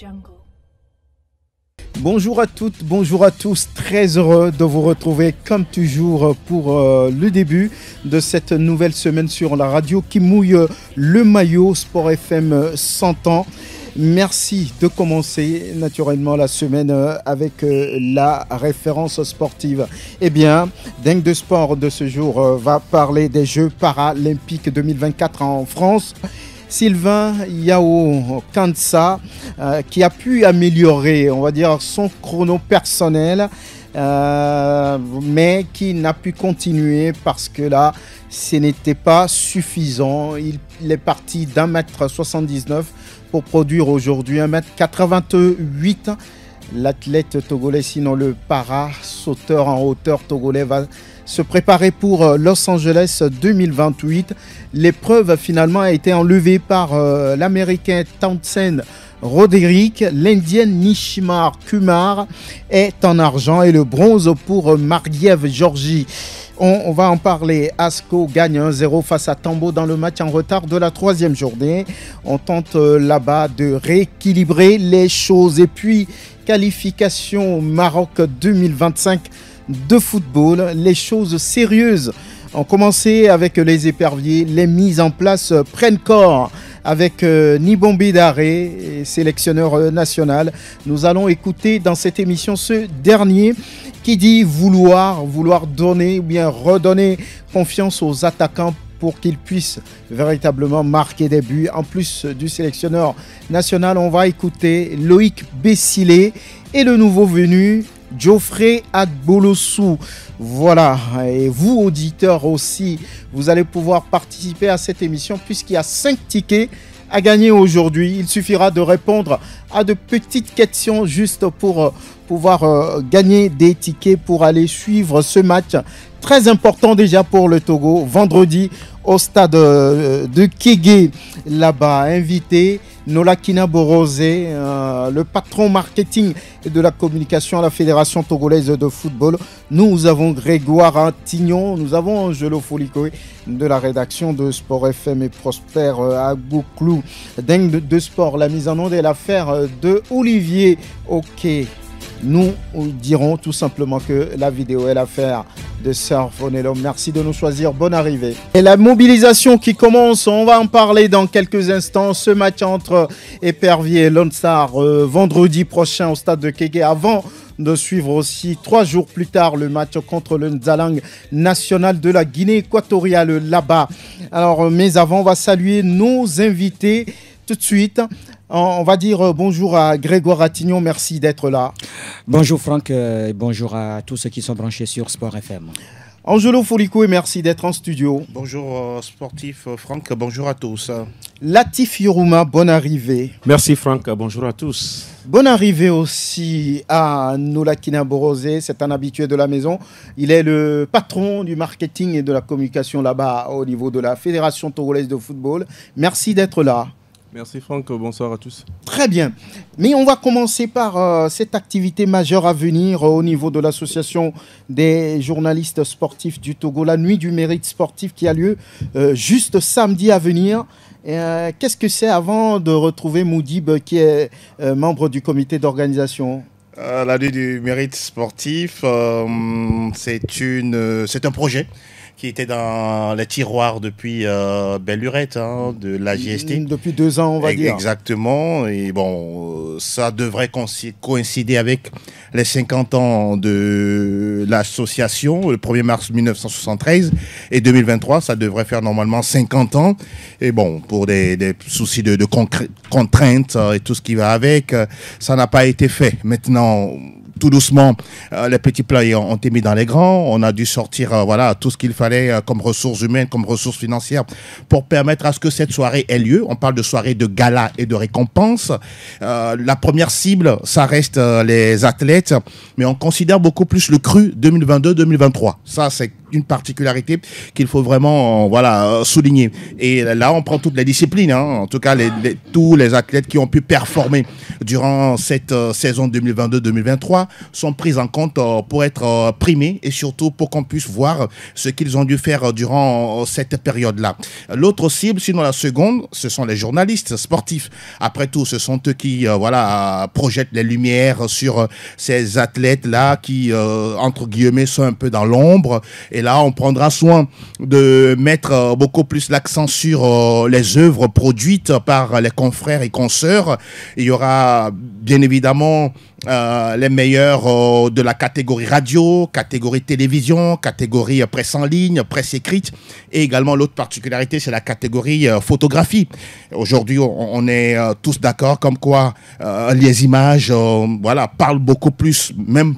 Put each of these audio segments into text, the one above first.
Jungle. Bonjour à toutes, bonjour à tous, très heureux de vous retrouver comme toujours pour le début de cette nouvelle semaine sur la radio qui mouille le maillot Sport FM 100 ans. Merci de commencer naturellement la semaine avec la référence sportive. Eh bien, Dingue de Sport de ce jour va parler des Jeux paralympiques 2024 en France. Sylvain Yao Kansa qui a pu améliorer, on va dire, son chrono personnel, mais qui n'a pu continuer parce que là, ce n'était pas suffisant. Il est parti d'1m79 pour produire aujourd'hui 1m88. L'athlète togolais, sinon le para-sauteur en hauteur togolais, va se préparer pour Los Angeles 2028. L'épreuve finalement a été enlevée par l'Américain Townsend Roderick. L'Indienne Nishimar Kumar est en argent et le bronze pour Margiev Georgi. On va en parler. Asco gagne 1-0 face à Tambo dans le match en retard de la troisième journée. On tente là-bas de rééquilibrer les choses. Et puis, qualification Maroc 2025 de football. Les choses sérieuses ont commencé avec les éperviers. Les mises en place prennent corps avec Nibombi Daré, sélectionneur national. Nous allons écouter dans cette émission ce dernier qui dit vouloir donner ou bien redonner confiance aux attaquants pour qu'ils puissent véritablement marquer des buts. En plus du sélectionneur national, on va écouter Loïc Bessilé et le nouveau venu Geoffrey Agbolossou. Voilà, et vous auditeurs aussi, vous allez pouvoir participer à cette émission puisqu'il y a 5 tickets à gagner aujourd'hui. Il suffira de répondre à de petites questions juste pour pouvoir gagner des tickets pour aller suivre ce match très important déjà pour le Togo, vendredi au stade de Kégué, là-bas. Invité Nolakina Borosé, le patron marketing et de la communication à la Fédération togolaise de football. Nous avons Grégoire Antignon, nous avons Angelo Folikoé de la rédaction de Sport FM et Prosper Agouklou. Dingue de Sport, la mise en onde est l'affaire de Olivier Oké. Nous dirons tout simplement que la vidéo est l'affaire de Sir Fonello. Merci de nous choisir. Bonne arrivée. Et la mobilisation qui commence, on va en parler dans quelques instants. Ce match entre Épervier et Lone Star vendredi prochain au stade de Kégué, avant de suivre aussi 3 jours plus tard le match contre le Nzalang national de la Guinée équatoriale là-bas. Alors, mais avant, on va saluer nos invités tout de suite. On va dire bonjour à Grégoire Attignon, merci d'être là. Bonjour Franck, et bonjour à tous ceux qui sont branchés sur Sport FM. Angelo Foliko, et merci d'être en studio. Bonjour sportif Franck, bonjour à tous. Latif Yorouma, bonne arrivée. Merci Franck, bonjour à tous. Bonne arrivée aussi à Nolakina Borosé, c'est un habitué de la maison. Il est le patron du marketing et de la communication là-bas au niveau de la Fédération togolaise de football. Merci d'être là. Merci Franck, bonsoir à tous. Très bien, mais on va commencer par cette activité majeure à venir au niveau de l'association des journalistes sportifs du Togo, la nuit du mérite sportif qui a lieu juste samedi à venir. Qu'est-ce que c'est avant de retrouver Moudib qui est membre du comité d'organisation? La nuit du mérite sportif, c'est un projet qui était dans les tiroirs depuis belle lurette de la GST. Depuis 2 ans, on va dire. Exactement. Et bon, ça devrait coïncider avec les 50 ans de l'association, le 1er mars 1973. Et 2023, ça devrait faire normalement 50 ans. Et bon, pour des soucis de contraintes et tout ce qui va avec, ça n'a pas été fait. Maintenant, tout doucement, les petits plats ont été mis dans les grands. On a dû sortir voilà, tout ce qu'il fallait comme ressources humaines, comme ressources financières pour permettre à ce que cette soirée ait lieu. On parle de soirée de gala et de récompense. La première cible, ça reste les athlètes, mais on considère beaucoup plus le cru 2022-2023. Ça, c'est une particularité qu'il faut vraiment souligner. Et là, on prend toutes les disciplines, hein. En tout cas, tous les athlètes qui ont pu performer durant cette saison 2022-2023 sont pris en compte pour être primés et surtout pour qu'on puisse voir ce qu'ils ont dû faire durant cette période-là. L'autre cible, sinon la seconde, ce sont les journalistes sportifs. Après tout, ce sont eux qui projettent les lumières sur ces athlètes-là qui, entre guillemets, sont un peu dans l'ombre. Et là, on prendra soin de mettre beaucoup plus l'accent sur les œuvres produites par les confrères et consoeurs. Il y aura bien évidemment les meilleurs de la catégorie radio, catégorie télévision, catégorie presse en ligne, presse écrite, et également l'autre particularité, c'est la catégorie photographie. Aujourd'hui, on est tous d'accord comme quoi les images parlent beaucoup plus même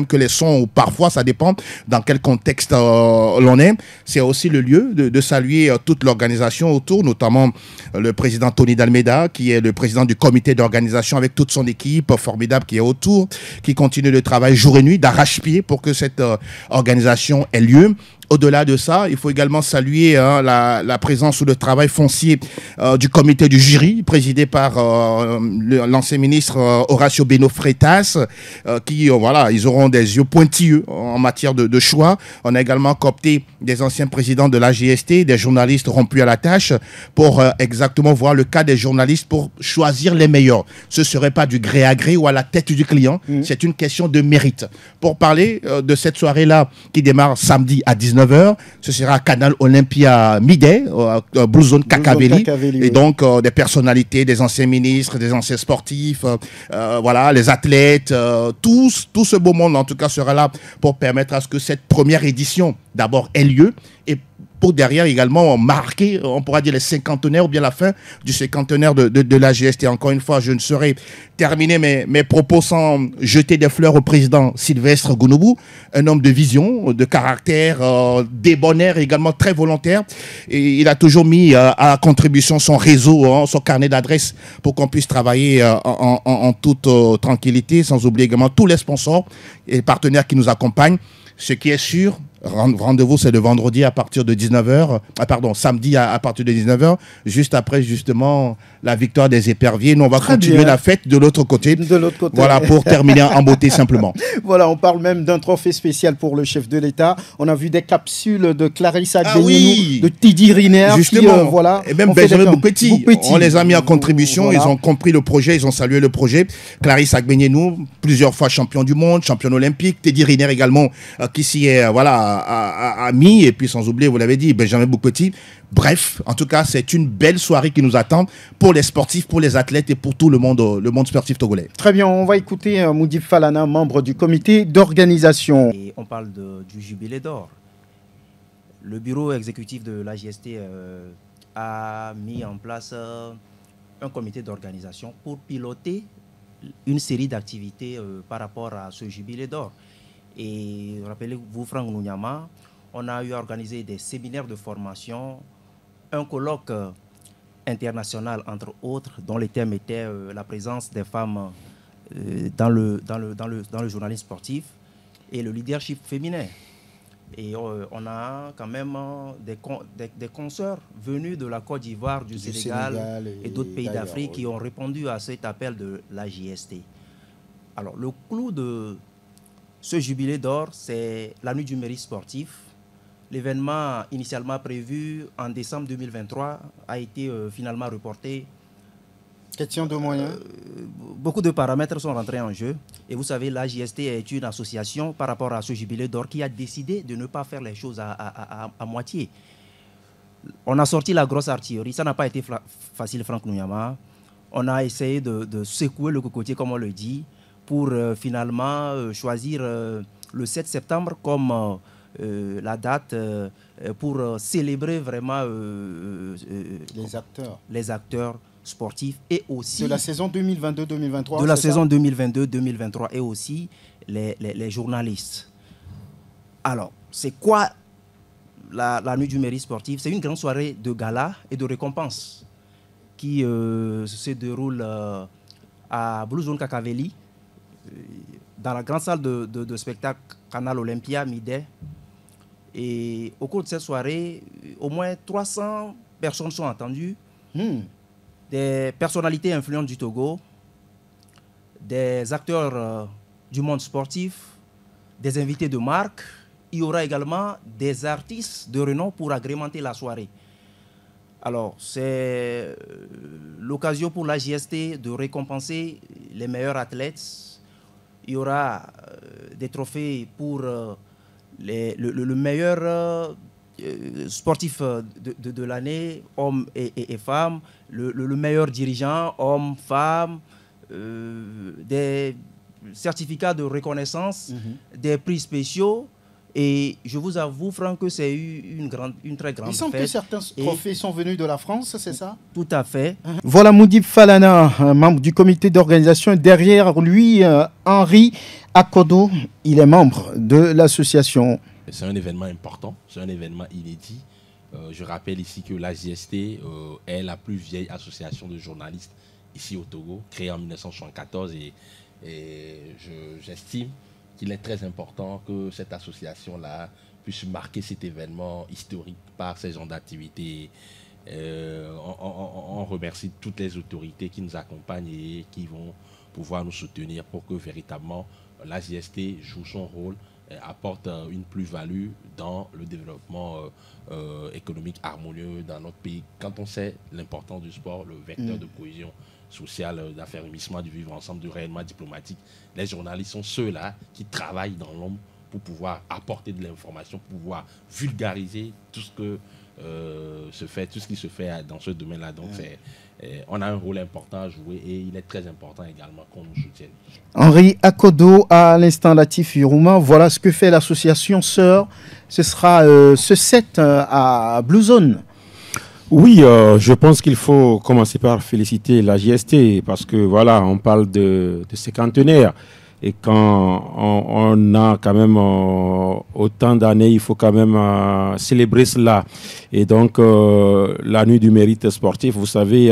que les sons, ou parfois ça dépend dans quel contexte l'on est. C'est aussi le lieu de saluer toute l'organisation autour, notamment le président Tony Dalmeida, qui est le président du comité d'organisation avec toute son équipe formidable qui est autour, qui continue le travail jour et nuit, d'arrache-pied pour que cette organisation ait lieu. Au-delà de ça, il faut également saluer la présence ou le travail foncier du comité du jury, présidé par l'ancien ministre Horacio Beno Freitas, qui, ils auront des yeux pointilleux en matière de choix. On a également coopté des anciens présidents de la GST, des journalistes rompus à la tâche, pour exactement voir le cas des journalistes pour choisir les meilleurs. Ce ne serait pas du gré à gré ou à la tête du client, c'est une question de mérite. Pour parler de cette soirée-là qui démarre samedi à 19h, ce sera à Canal Olympia Midday, Blue Zone Kakaveli, et donc des personnalités, des anciens ministres, des anciens sportifs, les athlètes, tout ce beau monde en tout cas sera là pour permettre à ce que cette première édition d'abord ait lieu, et pour derrière également marquer, on pourra dire, les cinquantenaires ou bien la fin du cinquantenaire de la GST. Encore une fois, je ne saurais terminer mes propos sans jeter des fleurs au président Sylvestre Gounoubou, un homme de vision, de caractère, débonnaire et également très volontaire. Et il a toujours mis à contribution son réseau, son carnet d'adresses pour qu'on puisse travailler en toute tranquillité, sans oublier également tous les sponsors et partenaires qui nous accompagnent. Ce qui est sûr, rendez-vous, c'est le vendredi à partir de 19h, samedi à partir de 19h, juste après justement la victoire des éperviers. Nous, on va continuer la fête de l'autre côté. Voilà, pour terminer en beauté simplement. Voilà, on parle même d'un trophée spécial pour le chef de l'État. On a vu des capsules de Clarisse Agbenienou, de Teddy Riner. Justement, et même Benjamin Boukpeti. On les a mis en contribution, ils ont compris le projet, ils ont salué le projet. Clarisse Agbenienou, plusieurs fois champion du monde, championne olympique. Teddy Riner également, qui s'y est, a mis, et puis sans oublier, vous l'avez dit, Benjamin Boukpeti. Bref, en tout cas, c'est une belle soirée qui nous attend pour les sportifs, pour les athlètes et pour tout le monde sportif togolais. Très bien, on va écouter Moudib Falana, membre du comité d'organisation. Et on parle du jubilé d'or. Le bureau exécutif de l'AJST a mis en place un comité d'organisation pour piloter une série d'activités par rapport à ce jubilé d'or. Et rappelez-vous, Franck Nounyama, on a eu organisé des séminaires de formation, un colloque international entre autres, dont le thème était la présence des femmes dans le journalisme sportif et le leadership féminin. Et on a quand même des consoeurs venus de la Côte d'Ivoire, du Sénégal et d'autres pays d'Afrique qui ont répondu à cet appel de la JST. Alors, le clou de ce jubilé d'or, c'est la nuit du mérite sportif. L'événement initialement prévu en décembre 2023 a été finalement reporté. Question de moyens. Beaucoup de paramètres sont rentrés en jeu. Et vous savez, la JST est une association par rapport à ce jubilé d'or qui a décidé de ne pas faire les choses à moitié. On a sorti la grosse artillerie. Ça n'a pas été facile, Franck Nounyama. On a essayé de secouer le cocotier, comme on le dit, pour finalement choisir le 7 septembre comme la date pour célébrer vraiment les acteurs sportifs et aussi... De la saison 2022-2023. De la saison 2022-2023 et aussi les journalistes. Alors, c'est quoi la nuit du mérite sportif? C'est une grande soirée de gala et de récompense qui se déroule à Blue Zone Kakaveli, dans la grande salle de spectacle Canal Olympia Midday. Et au cours de cette soirée, au moins 300 personnes sont attendues, des personnalités influentes du Togo, des acteurs du monde sportif, des invités de marque. Il y aura également des artistes de renom pour agrémenter la soirée. Alors, c'est l'occasion pour la JST de récompenser les meilleurs athlètes. Il y aura des trophées pour le meilleur sportif de l'année, hommes et femmes, le meilleur dirigeant, hommes, femmes, des certificats de reconnaissance, des prix spéciaux. Et je vous avoue, Franck, que c'est une très grande fête. Il semble que certains trophées sont venus de la France, c'est ça? Tout à fait. Voilà Moudib Falana, membre du comité d'organisation. Derrière lui, Henri Akodo, il est membre de l'association. C'est un événement important, c'est un événement inédit. Je rappelle ici que la JST est la plus vieille association de journalistes ici au Togo, créée en 1974. Et j'estime qu'il est très important que cette association-là puisse marquer cet événement historique par ces genres d'activités. On remercie toutes les autorités qui nous accompagnent et qui vont pouvoir nous soutenir pour que véritablement la JST joue son rôle, apporte une plus-value dans le développement économique harmonieux dans notre pays. Quand on sait l'importance du sport, le vecteur de cohésion sociale, d'affermissement du vivre ensemble, du rayonnement diplomatique, les journalistes sont ceux-là qui travaillent dans l'ombre pour pouvoir apporter de l'information, pour pouvoir vulgariser tout ce que tout ce qui se fait dans ce domaine-là. Donc on a un rôle important à jouer et il est très important également qu'on nous soutienne. Henri Akodo, à l'instant Latif Yuruma, voilà ce que fait l'association Sœur. Ce sera ce 7 à Blue Zone. Oui, je pense qu'il faut commencer par féliciter la JST parce que voilà, on parle de cinquantenaire. Et quand on a quand même autant d'années, il faut quand même célébrer cela. Et donc, la nuit du mérite sportif, vous savez,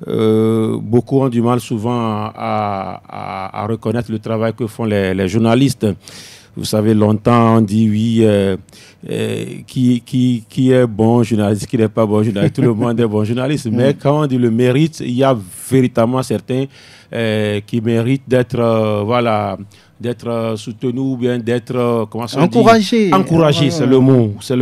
beaucoup ont du mal souvent à reconnaître le travail que font les journalistes. Vous savez, longtemps on dit oui, qui est bon journaliste, qui n'est pas bon journaliste, tout le monde est bon journaliste. Mais quand on dit le mérite, il y a véritablement certains qui méritent d'être d'être soutenu ou bien d'être encouragé. Encouragé, c'est le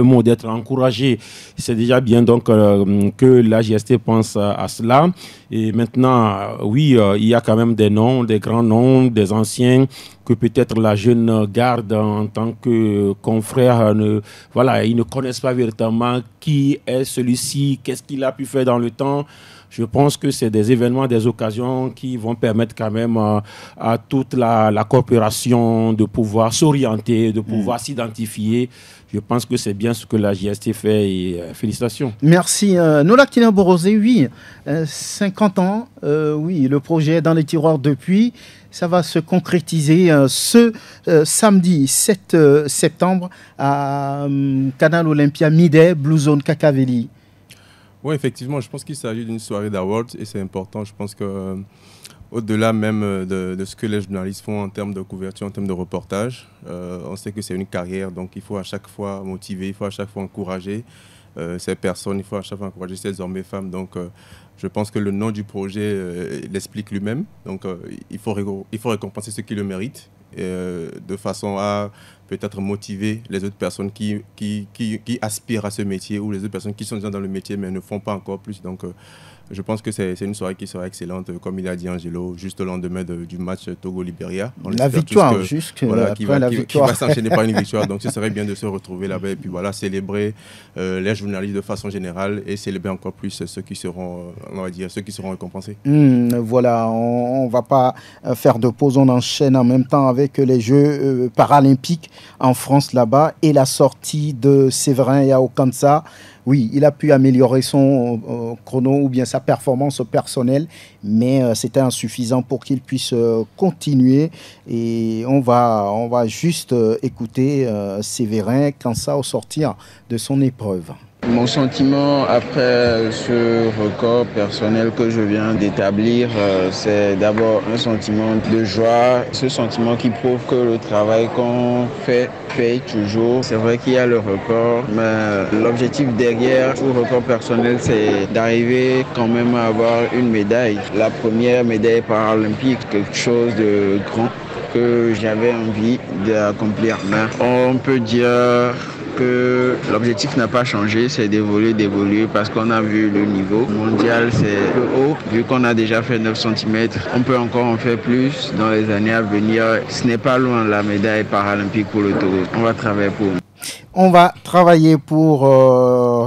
mot d'être encouragé. C'est déjà bien donc que la JST pense à cela. Et maintenant, oui, il y a quand même des noms, des grands noms, des anciens que peut-être la jeune garde en tant que confrère, ils ne connaissent pas véritablement qui est celui-ci, qu'est-ce qu'il a pu faire dans le temps. Je pense que c'est des événements, des occasions qui vont permettre quand même à toute la coopération de pouvoir s'orienter, de pouvoir s'identifier. Je pense que c'est bien ce que la JST fait et félicitations. Merci. Nola Kina Borosé, oui, 50 ans, oui, le projet est dans les tiroirs depuis. Ça va se concrétiser ce samedi 7 septembre à Canal Olympia Midday, Blue Zone Kakaveli. Oui, effectivement, je pense qu'il s'agit d'une soirée d'awards et c'est important. Je pense que au-delà même de ce que les journalistes font en termes de couverture, en termes de reportage, on sait que c'est une carrière, donc il faut à chaque fois motiver, il faut à chaque fois encourager ces personnes, il faut à chaque fois encourager ces hommes et femmes. Donc je pense que le nom du projet l'explique lui-même. Donc il faut récompenser ceux qui le méritent de façon à peut-être motiver les autres personnes qui aspirent à ce métier ou les autres personnes qui sont déjà dans le métier mais ne font pas encore plus. Donc je pense que c'est une soirée qui sera excellente, comme il a dit Angelo, juste au lendemain du match Togo-Libéria. La victoire, qui va s'enchaîner par une victoire. Donc ce serait bien de se retrouver là-bas et puis voilà, célébrer les journalistes de façon générale et célébrer encore plus ceux qui seront, récompensés. Voilà, on ne va pas faire de pause, on enchaîne en même temps avec les Jeux paralympiques en France là-bas et la sortie de Séverin et Aokansa. Oui, il a pu améliorer son chrono ou bien sa performance personnelle, mais c'était insuffisant pour qu'il puisse continuer. Et on va juste écouter Séverin Kansa au sortir de son épreuve. Mon sentiment après ce record personnel que je viens d'établir, c'est d'abord un sentiment de joie, ce sentiment qui prouve que le travail qu'on fait paye toujours. C'est vrai qu'il y a le record, mais l'objectif derrière ce record personnel, c'est d'arriver quand même à avoir une médaille. La première médaille paralympique, quelque chose de grand que j'avais envie d'accomplir. Mais on peut dire que l'objectif n'a pas changé, c'est d'évoluer parce qu'on a vu le niveau mondial, c'est plus haut. Vu qu'on a déjà fait 9 cm, on peut encore en faire plus dans les années à venir. Ce n'est pas loin la médaille paralympique pour le Togo. On va travailler pour. On va travailler pour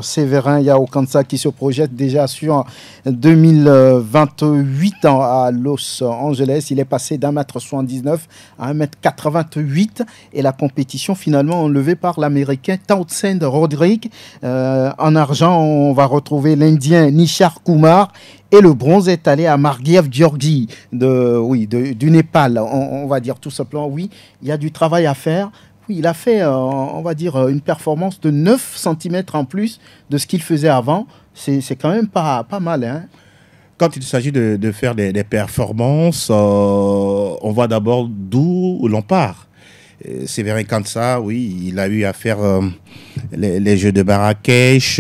Séverin Yaokansa qui se projette déjà sur 2028 à Los Angeles. Il est passé d'1m79 à 1m88 et la compétition finalement enlevée par l'Américain Townsend Roderick. En argent, on va retrouver l'Indien Nishar Kumar. Et le bronze est allé à Margiev Georgi du Népal. On va dire tout simplement, oui, il y a du travail à faire. Oui, il a fait, on va dire, une performance de 9 cm en plus de ce qu'il faisait avant. C'est quand même pas mal. Hein. Quand il s'agit de faire des performances, on voit d'abord d'où l'on part. Séverin Yaokansa, oui, il a eu à faire les Jeux de Marrakech,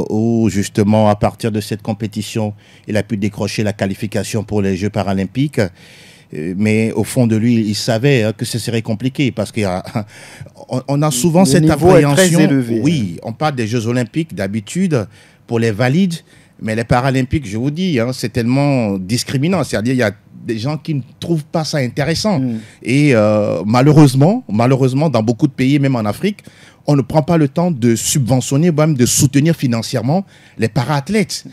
où justement, à partir de cette compétition, il a pu décrocher la qualification pour les Jeux paralympiques. Mais au fond de lui, il savait que ce serait compliqué parce qu'on a souvent cette appréhension. Oui, on parle des Jeux olympiques d'habitude pour les valides, mais les paralympiques, je vous dis, c'est tellement discriminant. C'est-à-dire, il y a des gens qui ne trouvent pas ça intéressant. Et malheureusement, dans beaucoup de pays, même en Afrique, on ne prend pas le temps de subventionner, même de soutenir financièrement les para-athlètes.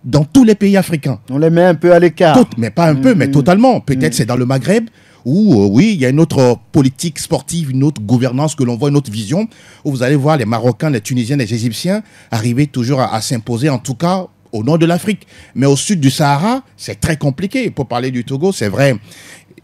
Dans tous les pays africains. On les met un peu à l'écart. Mais pas un peu, mais totalement. Peut-être c'est dans le Maghreb où, oui, il y a une autre politique sportive, une autre gouvernance que l'on voit, une autre vision, où vous allez voir les Marocains, les Tunisiens, les Égyptiens arriver toujours à s'imposer, en tout cas au nord de l'Afrique. Mais au sud du Sahara, c'est très compliqué. Pour parler du Togo, c'est vrai.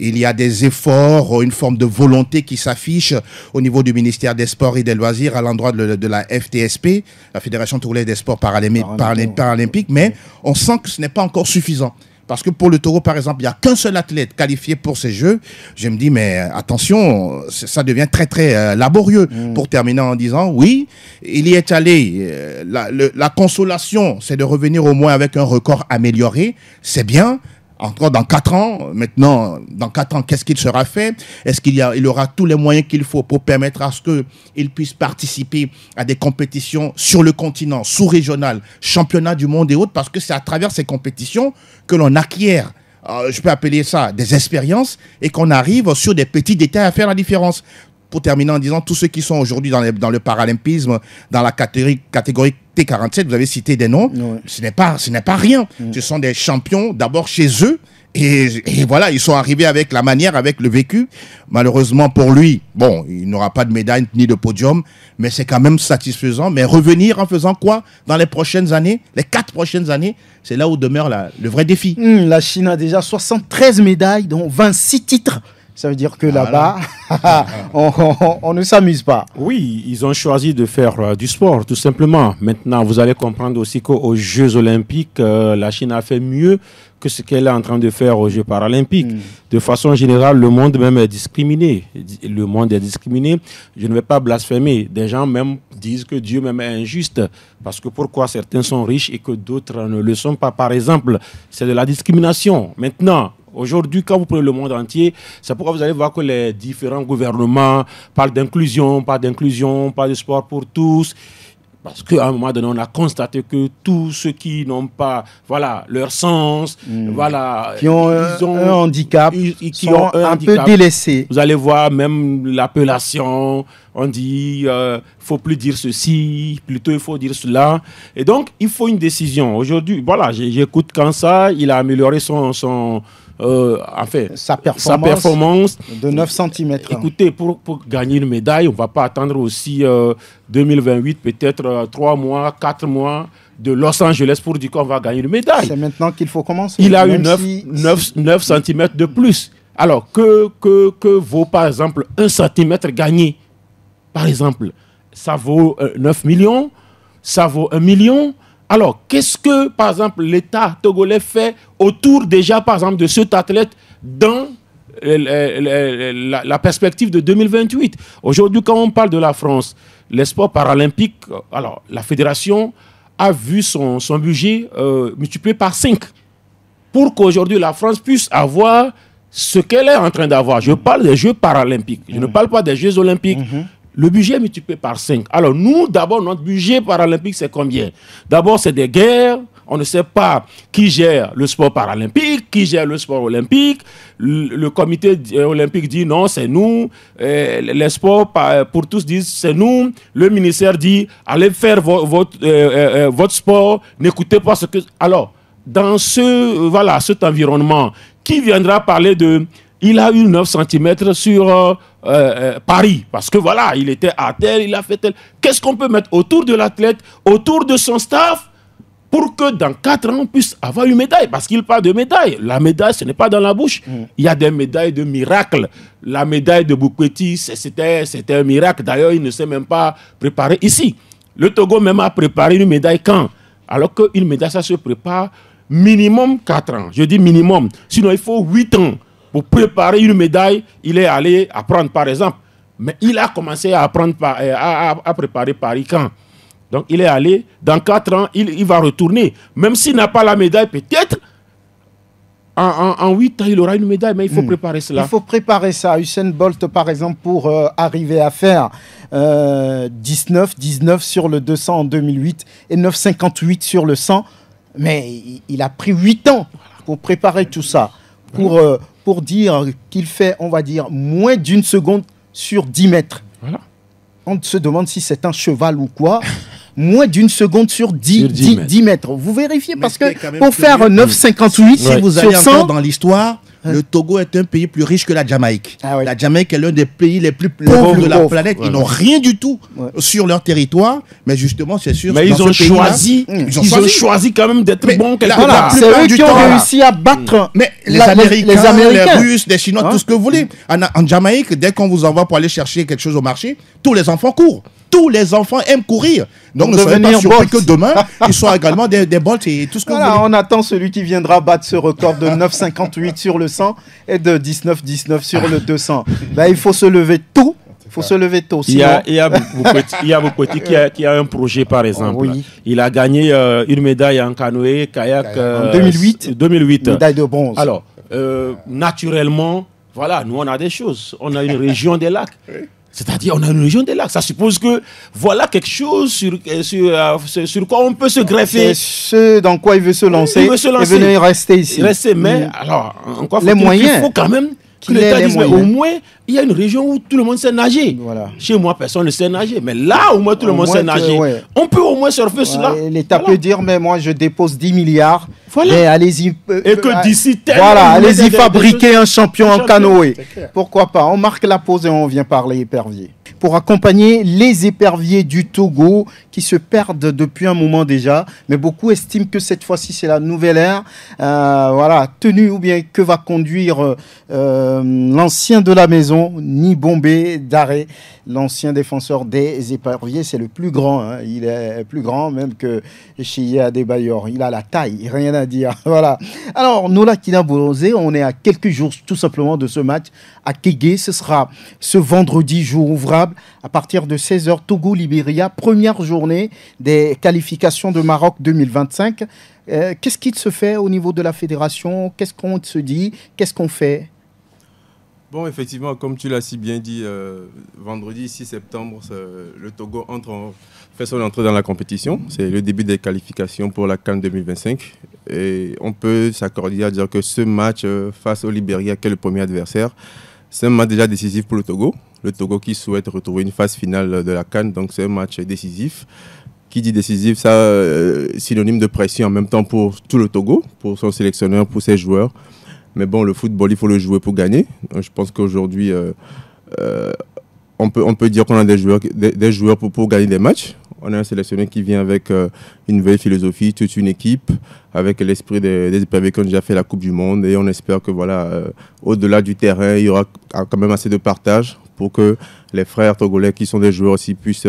Il y a des efforts, une forme de volonté qui s'affiche au niveau du ministère des Sports et des Loisirs à l'endroit de la FTSP, la Fédération Togolaise des Sports Paralympiques, mais on sent que ce n'est pas encore suffisant. Parce que pour le Togo, par exemple, il n'y a qu'un seul athlète qualifié pour ces Jeux. Je me dis, mais attention, ça devient très, très laborieux. Pour terminer en disant, oui, il y est allé. La consolation, c'est de revenir au moins avec un record amélioré. C'est bien. Encore dans 4 ans, maintenant, dans 4 ans, qu'est-ce qu'il sera fait? Est-ce il aura tous les moyens qu'il faut pour permettre à ce qu'il puisse participer à des compétitions sur le continent, sous-régional, championnat du monde et autres? Parce que c'est à travers ces compétitions que l'on acquiert, je peux appeler ça des expériences, et qu'on arrive sur des petits détails à faire la différence. Pour terminer en disant, tous ceux qui sont aujourd'hui dans le paralympisme, dans la catégorie T47, vous avez cité des noms, ce n'est pas rien. Ce sont des champions d'abord chez eux, et voilà, ils sont arrivés avec la manière, avec le vécu. Malheureusement pour lui, bon, il n'aura pas de médaille ni de podium, mais c'est quand même satisfaisant. Mais revenir en faisant quoi dans les prochaines années, les 4 prochaines années, c'est là où demeure le vrai défi. La Chine a déjà 73 médailles, dont 26 titres. Ça veut dire que là-bas, on ne s'amuse pas. Oui, ils ont choisi de faire du sport, tout simplement. Maintenant, vous allez comprendre aussi qu'aux Jeux olympiques, la Chine a fait mieux que ce qu'elle est en train de faire aux Jeux paralympiques. De façon générale, le monde même est discriminé. Le monde est discriminé. Je ne vais pas blasphémer. Des gens même disent que Dieu même est injuste. Parce que pourquoi certains sont riches et que d'autres ne le sont pas, par exemple, c'est de la discrimination. Maintenant, aujourd'hui, quand vous prenez le monde entier, c'est pourquoi vous allez voir que les différents gouvernements parlent d'inclusion, pas de sport pour tous. Parce qu'à un moment donné, on a constaté que tous ceux qui n'ont pas leur sens, qui ont un handicap, qui sont un peu délaissés. Vous allez voir même l'appellation, on dit faut plus dire ceci, plutôt il faut dire cela. Et donc, il faut une décision. Aujourd'hui, voilà, j'écoute Kansa, il a amélioré sa performance de 9 cm. Écoutez, pour gagner une médaille, on ne va pas attendre aussi 2028, peut-être 3 mois, 4 mois de Los Angeles pour dire qu'on va gagner une médaille. C'est maintenant qu'il faut commencer. Il a eu 9 cm de plus. Alors, que vaut par exemple 1 cm gagné? Par exemple, ça vaut 9 millions. ça vaut 1 million. Alors, qu'est-ce que, par exemple, l'État togolais fait autour déjà, par exemple, de cet athlète dans la perspective de 2028? Aujourd'hui, quand on parle de la France, les sports paralympiques, alors, la fédération a vu son budget multiplié par 5 pour qu'aujourd'hui la France puisse avoir ce qu'elle est en train d'avoir. Je parle des Jeux paralympiques, je ne parle pas des Jeux olympiques. Le budget est multiplié par 5. Alors nous, d'abord, notre budget paralympique, c'est combien? D'abord, c'est des guerres. On ne sait pas qui gère le sport paralympique, qui gère le sport olympique. Le comité olympique dit non, c'est nous. Les sports pour tous disent c'est nous. Le ministère dit allez faire votre sport, n'écoutez pas ce que... Alors, dans cet environnement, qui viendra parler de... Il a eu 9 cm sur Paris, parce que voilà, il était à tel, il a fait tel. Qu'est-ce qu'on peut mettre autour de l'athlète, autour de son staff, pour que dans 4 ans, on puisse avoir une médaille? Parce qu'il parle de médaille. La médaille, ce n'est pas dans la bouche. Il y a des médailles de miracle. La médaille de Boukweti, c'était un miracle. D'ailleurs, il ne s'est même pas préparé ici. Le Togo même a préparé une médaille quand? Alors qu'une médaille, ça se prépare minimum 4 ans. Je dis minimum. Sinon, il faut 8 ans. Pour préparer une médaille, il est allé apprendre, par exemple. Mais il a commencé à apprendre, à préparer Paris quand? Donc, il est allé, dans 4 ans, il va retourner. Même s'il n'a pas la médaille, peut-être, en 8 ans, il aura une médaille, mais il faut préparer cela. Il faut préparer ça. Usain Bolt, par exemple, pour arriver à faire 19 sur le 200 en 2008 et 9,58 sur le 100. Mais il a pris 8 ans pour préparer tout ça. Pour dire qu'il fait, on va dire, moins d'1 seconde sur 10 mètres. Voilà. On se demande si c'est un cheval ou quoi. Moins d'1 seconde sur 10 mètres. Vous vérifiez, parce que pour faire 9,58, si vous allez sur encore 100, dans l'histoire, le Togo est un pays plus riche que la Jamaïque. Ah oui. La Jamaïque est l'un des pays les plus pauvres de la planète. Ils n'ont rien du tout sur leur territoire, mais justement, c'est sûr. Mais ils ont choisi quand même d'être bons quelque part. C'est eux qui ont réussi à battre les Américains, les Russes, les Chinois, tout ce que vous voulez. En Jamaïque, dès qu'on vous envoie pour aller chercher quelque chose au marché, tous les enfants courent. Tous les enfants aiment courir. Donc, ne soyez pas surpris que demain, ils soient également des Bolts et tout ce que vous voulez. On attend celui qui viendra battre ce record de 9,58 sur le 100 et de 19,19 sur le 200. Il faut se lever tôt. Il faut se lever tôt. Il y a Boukweti qui a un projet, par exemple. Oui. Il a gagné une médaille en canoë, kayak. En 2008. Médaille de bronze. Alors, naturellement, voilà, nous, on a des choses. On a une région des lacs. C'est-à-dire, on a une région des lacs. Ça suppose que voilà quelque chose sur quoi on peut se greffer. C'est ce dans quoi il veut se lancer. Il veut se lancer. Et venir rester ici. Mais alors, encore les moyens. Il faut quand même que l'État dise, mais au moins, il y a une région où tout le monde sait nager. Voilà. Chez moi, personne ne sait nager. Mais là, au moins, tout le monde sait nager. On peut au moins surfer cela. L'État peut dire, mais moi, je dépose 10 milliards. Voilà. Et allez-y. Et que d'ici allez-y fabriquer un champion en canoë. Pourquoi pas? On marque la pause et on vient parler épervier. Pour accompagner les éperviers du Togo qui se perdent depuis un moment déjà, mais beaucoup estiment que cette fois-ci c'est la nouvelle ère. Tenue ou bien que va conduire l'ancien de la maison, Nibombé Daré, l'ancien défenseur des éperviers. C'est le plus grand, il est plus grand même que Chiye Adebayor. Il a la taille, rien à dire. Voilà. Alors, Nola Kinaborosé, on est à quelques jours tout simplement de ce match à Kégué. Ce sera ce vendredi, jour ouvrable, à partir de 16h, Togo-Libéria, première journée des qualifications de Maroc 2025. Qu'est-ce qu'il se fait au niveau de la fédération? Qu'est-ce qu'on se dit? Qu'est-ce qu'on fait? Bon, effectivement, comme tu l'as si bien dit, vendredi 6 septembre, le Togo fait son entrée dans la compétition. C'est le début des qualifications pour la CAN 2025. Et on peut s'accorder à dire que ce match face au Libéria, qui est le premier adversaire, c'est un match déjà décisif pour le Togo. Le Togo qui souhaite retrouver une phase finale de la CAN, donc c'est un match décisif. Qui dit décisif, ça synonyme de pression en même temps pour tout le Togo, pour son sélectionneur, pour ses joueurs. Mais bon, le football, il faut le jouer pour gagner. Donc, je pense qu'aujourd'hui, on peut dire qu'on a des joueurs pour gagner des matchs. On a un sélectionneur qui vient avec une nouvelle philosophie, toute une équipe, avec l'esprit des éperviers qui ont déjà fait la Coupe du Monde. Et on espère que au-delà du terrain, il y aura quand même assez de partage pour que les frères togolais qui sont des joueurs aussi puissent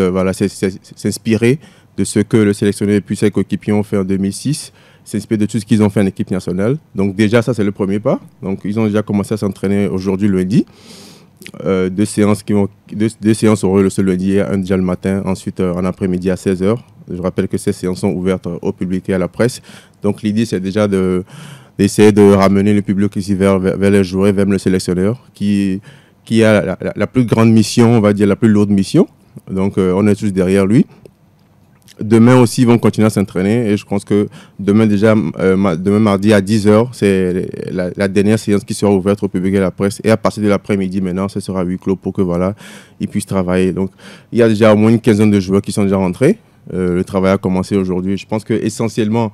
s'inspirer de ce que le sélectionneur et puis ses coéquipiers ont fait en 2006, s'inspirer de tout ce qu'ils ont fait en équipe nationale. Donc déjà, ça, c'est le premier pas. Donc, ils ont déjà commencé à s'entraîner aujourd'hui, lundi. Deux séances auront lieu ce lundi, un déjà le matin, ensuite en après-midi à 16h. Je rappelle que ces séances sont ouvertes au public et à la presse. Donc l'idée, c'est déjà d'essayer de ramener le public ici vers les joueurs et vers le sélectionneur qui a la plus grande mission, on va dire la plus lourde mission. Donc on est tous derrière lui. Demain aussi, ils vont continuer à s'entraîner et je pense que demain mardi à 10h, c'est la dernière séance qui sera ouverte au public et à la presse. Et à partir de l'après-midi, maintenant, ce sera huis clos pour que ils puissent travailler. Donc, il y a déjà au moins une quinzaine de joueurs qui sont déjà rentrés. Le travail a commencé aujourd'hui. Je pense que essentiellement,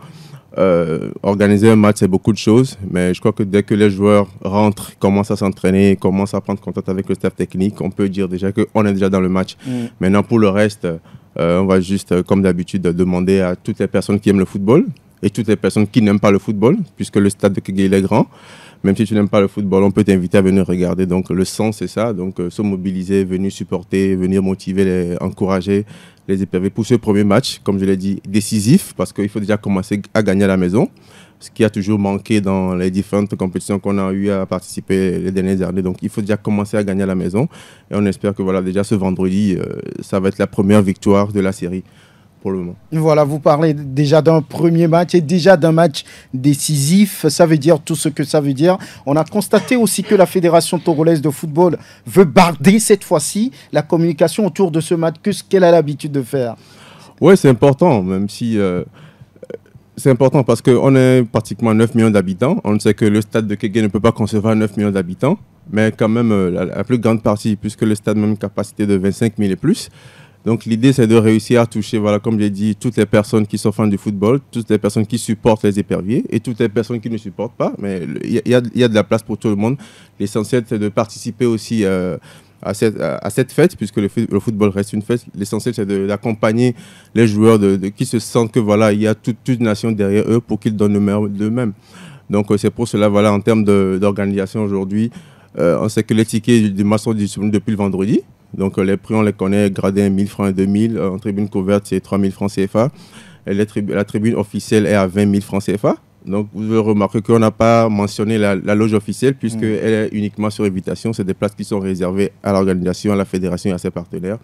organiser un match, c'est beaucoup de choses. Mais je crois que dès que les joueurs rentrent, commencent à s'entraîner, commencent à prendre contact avec le staff technique, on peut dire déjà qu'on est déjà dans le match. Maintenant, pour le reste... on va juste, comme d'habitude, demander à toutes les personnes qui aiment le football et toutes les personnes qui n'aiment pas le football, puisque le stade de Kégué est grand. Même si tu n'aimes pas le football, on peut t'inviter à venir regarder. Donc, le sens, c'est ça. Donc, se mobiliser, venir supporter, venir motiver, encourager les éperviers pour ce premier match, comme je l'ai dit, décisif, parce qu'il faut déjà commencer à gagner à la maison. Ce qui a toujours manqué dans les différentes compétitions qu'on a eu à participer les dernières années. Donc, il faut déjà commencer à gagner à la maison. Et on espère que déjà ce vendredi, ça va être la première victoire de la série pour le moment. Voilà, vous parlez déjà d'un premier match et déjà d'un match décisif. Ça veut dire tout ce que ça veut dire. On a constaté aussi que la Fédération togolaise de football veut barder cette fois-ci la communication autour de ce match. Qu'est-ce qu'elle a l'habitude de faire? Oui, c'est important, même si... c'est important parce qu'on est pratiquement 9 millions d'habitants. On sait que le stade de Kégué ne peut pas concevoir 9 millions d'habitants, mais quand même la plus grande partie, puisque le stade a une capacité de 25 000 et plus. Donc l'idée, c'est de réussir à toucher, comme j'ai dit, toutes les personnes qui sont fans du football, toutes les personnes qui supportent les éperviers et toutes les personnes qui ne supportent pas. Mais il y a de la place pour tout le monde. L'essentiel, c'est de participer aussi à cette fête, puisque le football reste une fête. L'essentiel, c'est d'accompagner les joueurs qui se sentent que il y a toute une nation derrière eux pour qu'ils donnent le meilleur d'eux-mêmes. Donc c'est pour cela, en termes d'organisation aujourd'hui, on sait que les tickets du match sont disponibles depuis le vendredi. Donc les prix, on les connaît, gradés 1000 francs et 2000. En tribune couverte, c'est 3000 francs CFA. Et la tribune officielle est à 20 000 francs CFA. Donc, vous avez remarqué qu'on n'a pas mentionné la loge officielle puisqu'elle est uniquement sur invitation. C'est des places qui sont réservées à l'organisation, à la fédération et à ses partenaires.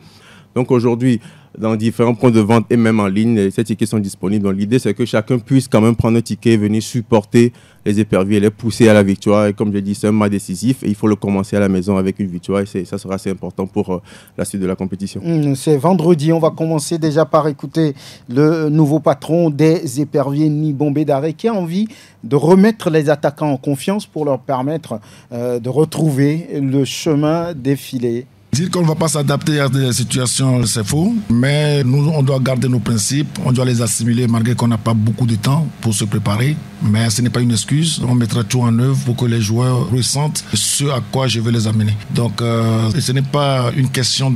Donc, aujourd'hui, dans différents points de vente et même en ligne, ces tickets sont disponibles. Donc, l'idée, c'est que chacun puisse quand même prendre un ticket, venir supporter les éperviers, les pousser à la victoire. Et comme je dis, c'est un match décisif et il faut le commencer à la maison avec une victoire. Et ça sera assez important pour la suite de la compétition. C'est vendredi. On va commencer déjà par écouter le nouveau patron des éperviers, Nibombé Daré, qui a envie de remettre les attaquants en confiance pour leur permettre de retrouver le chemin défilé. Dire qu'on ne va pas s'adapter à des situations, c'est faux. Mais nous, on doit garder nos principes, on doit les assimiler malgré qu'on n'a pas beaucoup de temps pour se préparer. Mais ce n'est pas une excuse. On mettra tout en œuvre pour que les joueurs ressentent ce à quoi je veux les amener. Donc, ce n'est pas une question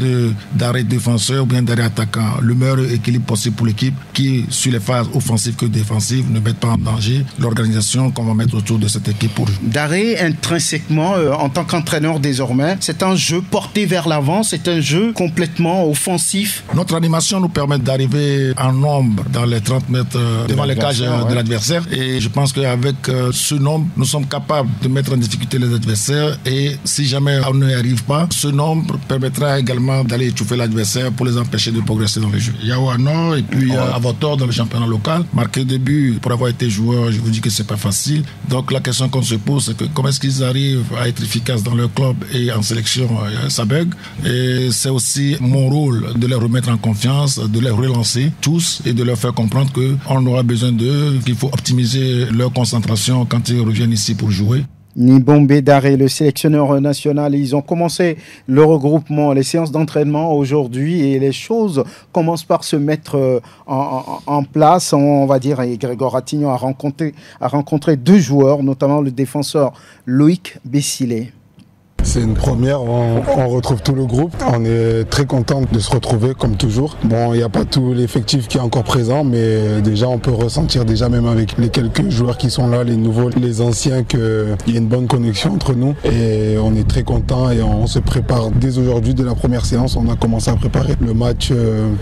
d'arrêt défenseur ou bien d'arrêt attaquant. Le meilleur équilibre possible pour l'équipe qui, sur les phases offensives que défensives, ne mette pas en danger l'organisation qu'on va mettre autour de cette équipe pour jouer. Daré, intrinsèquement, en tant qu'entraîneur désormais, c'est un jeu porté vers l'avant, c'est un jeu complètement offensif. Notre animation nous permet d'arriver en nombre dans les 30 mètres devant les cages de l'adversaire. Et je pense qu'avec ce nombre, nous sommes capables de mettre en difficulté les adversaires. Et si jamais on n'y arrive pas, ce nombre permettra également d'aller étouffer l'adversaire pour les empêcher de progresser dans le jeu. Yao Ano et puis Avotor dans le championnat local. Marquer des buts pour avoir été joueur, je vous dis que c'est pas facile. Donc la question qu'on se pose, c'est que comment est-ce qu'ils arrivent à être efficaces dans leur club et en sélection, ça bug. Et c'est aussi mon rôle de les remettre en confiance, de les relancer tous et de leur faire comprendre qu'on aura besoin d'eux, qu'il faut optimiser leur concentration quand ils reviennent ici pour jouer. Nibombé Daré, le sélectionneur national, ils ont commencé le regroupement, les séances d'entraînement aujourd'hui et les choses commencent par se mettre en place. On va dire, et Grégoire Attignon a rencontré deux joueurs, notamment le défenseur Loïc Bessilé. c'est une première. On retrouve tout le groupe. On est très content de se retrouver comme toujours. Bon, il n'y a pas tout l'effectif qui est encore présent, mais déjà on peut ressentir déjà même avec les quelques joueurs qui sont là, les nouveaux, les anciens, qu'il y a une bonne connexion entre nous. Et on est très content et on se prépare dès aujourd'hui, dès la première séance, on a commencé à préparer le match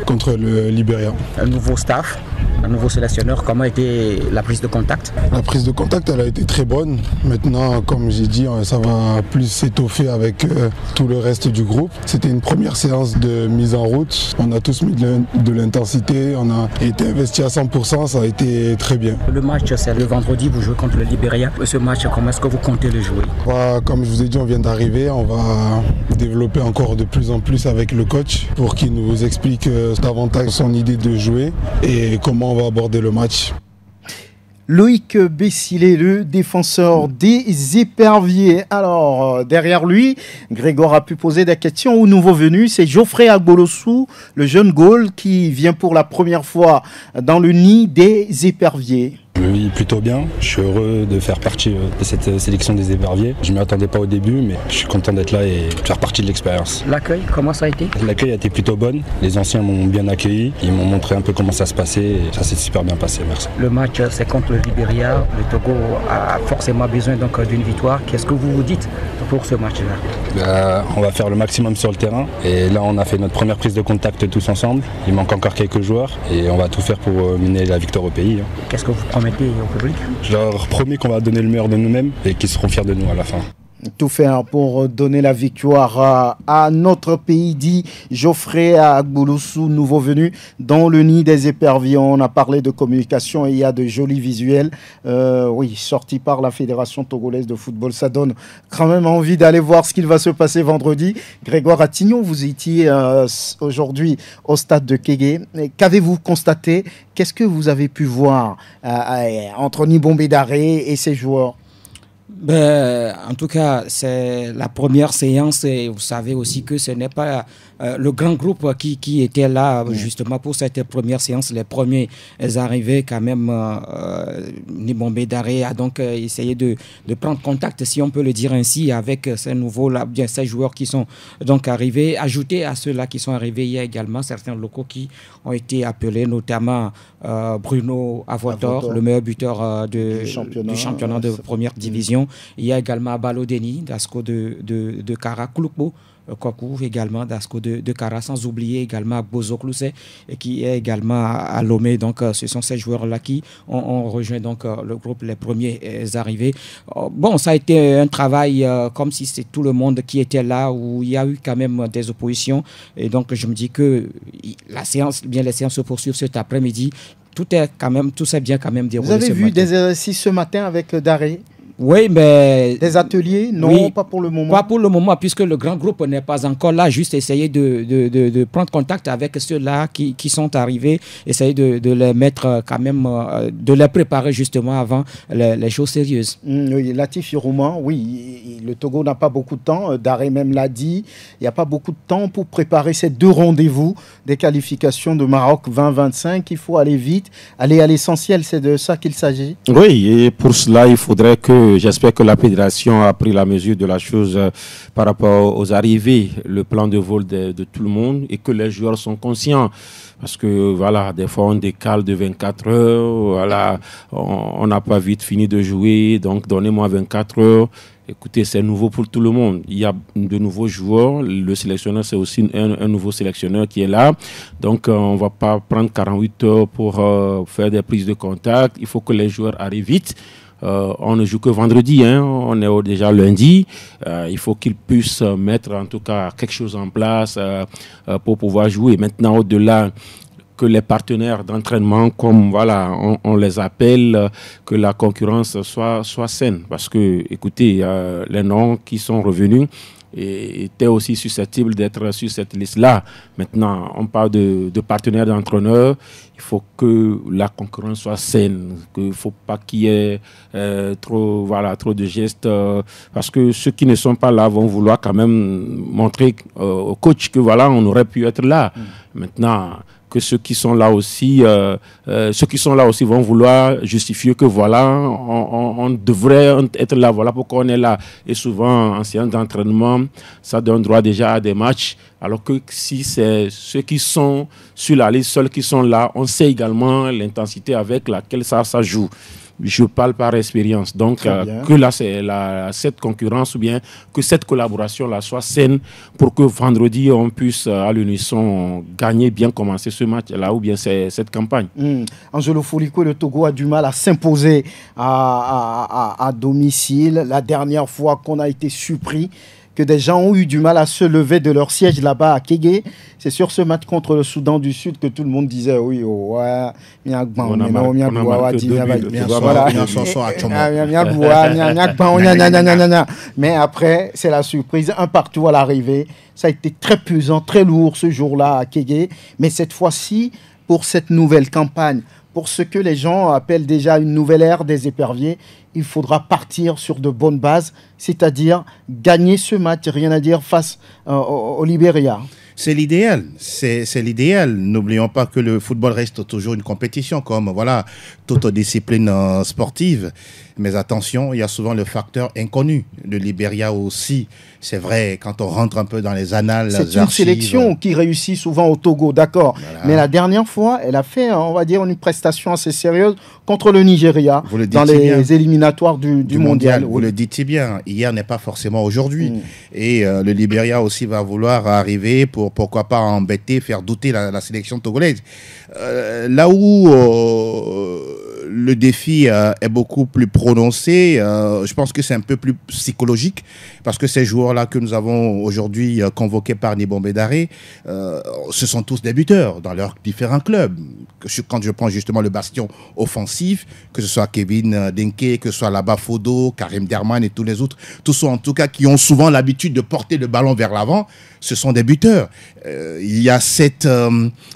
contre le Libéria. Un nouveau staff, un nouveau sélectionneur, comment a été la prise de contact? La prise de contact, elle a été très bonne. Maintenant, comme j'ai dit, ça va plus s'étoffer avec tout le reste du groupe. C'était une première séance de mise en route. On a tous mis de l'intensité, on a été investi à 100%, ça a été très bien. Le match, c'est le vendredi, vous jouez contre le Libéria. Ce match, comment est-ce que vous comptez le jouer? Comme je vous ai dit, on vient d'arriver, on va développer encore de plus en plus avec le coach pour qu'il nous explique davantage son idée de jouer et comment on va aborder le match. Loïc Bessilé, le défenseur des Éperviers. Alors, derrière lui, Grégoire a pu poser des questions au nouveau venu. C'est Geoffrey Agbolossou, le jeune Gaule, qui vient pour la première fois dans le nid des Éperviers. Je me vis plutôt bien, je suis heureux de faire partie de cette sélection des Éperviers. Je ne m'y attendais pas au début, mais je suis content d'être là et de faire partie de l'expérience. L'accueil, comment ça a été? L'accueil a été plutôt bon, les anciens m'ont bien accueilli, ils m'ont montré un peu comment ça se passait et ça s'est super bien passé, merci. Le match c'est contre le Libéria, le Togo a forcément besoin d'une victoire. Qu'est-ce que vous vous dites pour ce match-là? On va faire le maximum sur le terrain et là on a fait notre première prise de contact tous ensemble. Il manque encore quelques joueurs et on va tout faire pour mener la victoire au pays. Qu'est-ce que vous promettez au public? Je leur promets qu'on va donner le meilleur de nous-mêmes et qu'ils seront fiers de nous à la fin. Tout faire pour donner la victoire à notre pays, dit Geoffrey Agbolossou, nouveau venu dans le nid des Éperviers. On a parlé de communication et il y a de jolis visuels, sortis par la Fédération togolaise de football. Ça donne quand même envie d'aller voir ce qu'il va se passer vendredi. Grégoire Attignon, vous étiez aujourd'hui au stade de Kégué. Qu'avez-vous constaté? Qu'est-ce que vous avez pu voir entre Nibombé Daré et ses joueurs? En tout cas, c'est la première séance et vous savez aussi que ce n'est pas le grand groupe qui était là justement pour cette première séance. Les premiers arrivaient quand même, Nibombé Daré a donc essayé de prendre contact, si on peut le dire ainsi, avec ces nouveaux-là, bien ces joueurs qui sont donc arrivés. Ajouté à ceux-là qui sont arrivés, il y a également certains locaux qui ont été appelés, notamment Bruno Avotor, le meilleur buteur du championnat de première division. Il y a également Abalo Deni, d'Asco de Kara, Koulukbo Kokou également, d'Asco de Kara, sans oublier également Bozo Klousé, qui est également à Lomé. Donc ce sont ces joueurs-là qui ont rejoint donc, le groupe, les premiers arrivés. Bon, ça a été un travail comme si c'est tout le monde qui était là, où il y a eu quand même des oppositions. Et donc je me dis que les séances se poursuivent cet après-midi. Tout s'est bien quand même déroulé. Vous avez vu des exercices ce matin avec Daré? Oui, mais... Des ateliers? Non, oui, pas pour le moment. Pas pour le moment, puisque le grand groupe n'est pas encore là. Juste essayer de prendre contact avec ceux-là qui sont arrivés. Essayer de les mettre quand même, de les préparer justement avant les choses sérieuses. Oui, Latif Irouman, oui, le Togo n'a pas beaucoup de temps. Daré même l'a dit. Il n'y a pas beaucoup de temps pour préparer ces deux rendez-vous des qualifications de Maroc 2025. Il faut aller vite, aller à l'essentiel. C'est de ça qu'il s'agit. Oui, et pour cela, il faudrait que j'espère que la fédération a pris la mesure de la chose par rapport aux arrivées, le plan de vol de tout le monde et que les joueurs sont conscients. Parce que voilà, des fois on décale de 24 heures, voilà, on n'a pas vite fini de jouer, donc donnez-moi 24 heures. Écoutez, c'est nouveau pour tout le monde. Il y a de nouveaux joueurs. Le sélectionneur, c'est aussi un nouveau sélectionneur qui est là. Donc, on ne va pas prendre 48 heures pour faire des prises de contact. Il faut que les joueurs arrivent vite. On ne joue que vendredi, on est déjà lundi. Il faut qu'ils puissent mettre en tout cas quelque chose en place pour pouvoir jouer. Maintenant, au-delà que les partenaires d'entraînement, comme voilà, on les appelle, que la concurrence soit saine. Parce que, écoutez, les noms qui sont revenus étaient aussi susceptibles d'être sur cette liste-là. Maintenant, on parle de partenaires d'entraîneurs. Il faut que la concurrence soit saine, qu'il ne faut pas qu'il y ait trop de gestes, parce que ceux qui ne sont pas là vont vouloir quand même montrer au coach que voilà, on aurait pu être là. Maintenant, que ceux qui sont là aussi vont vouloir justifier que voilà, on devrait être là, voilà pourquoi on est là. Et souvent, en séance d'entraînement, ça donne droit déjà à des matchs. Alors que si c'est ceux qui sont sur la liste, seuls qui sont là, on sait également l'intensité avec laquelle ça joue. Je parle par expérience. Donc, que là, cette concurrence ou bien que cette collaboration-là soit saine pour que vendredi, on puisse à l'unisson gagner, bien commencer ce match-là ou bien cette campagne. Angelo Folico, le Togo a du mal à s'imposer à domicile. La dernière fois qu'on a été surpris, que des gens ont eu du mal à se lever de leur siège là-bas à Kégué. C'est sur ce match contre le Soudan du Sud que tout le monde disait oui, ouais, mais après, c'est la surprise. Un partout à l'arrivée. Ça a été très pesant, très lourd ce jour-là à Kégué. Mais cette fois-ci, pour cette nouvelle campagne, pour ce que les gens appellent déjà une nouvelle ère des éperviers, il faudra partir sur de bonnes bases, c'est-à-dire gagner ce match, rien à dire, face au Libéria. C'est l'idéal, c'est l'idéal. N'oublions pas que le football reste toujours une compétition, comme voilà, toute discipline sportive. Mais attention, il y a souvent le facteur inconnu. Le Libéria aussi, c'est vrai, quand on rentre un peu dans les annales, c'est une sélection qui réussit souvent au Togo, d'accord. Voilà. Mais la dernière fois, elle a fait, on va dire, une prestation assez sérieuse contre le Nigeria dans les éliminatoires du mondial. Vous le dites bien, hier n'est pas forcément aujourd'hui. Et le Libéria aussi va vouloir arriver pour, pourquoi pas, embêter, faire douter la sélection togolaise. Là où le défi est beaucoup plus prononcé, je pense que c'est un peu plus psychologique, parce que ces joueurs-là que nous avons aujourd'hui convoqués par Nibombe Daré, ce sont tous des buteurs dans leurs différents clubs. Quand je prends justement le bastion offensif, que ce soit Kevin Denke, que ce soit Laba Fodo, Karim Derman et tous les autres, tous ceux en tout cas qui ont souvent l'habitude de porter le ballon vers l'avant, ce sont des buteurs. Il y a cette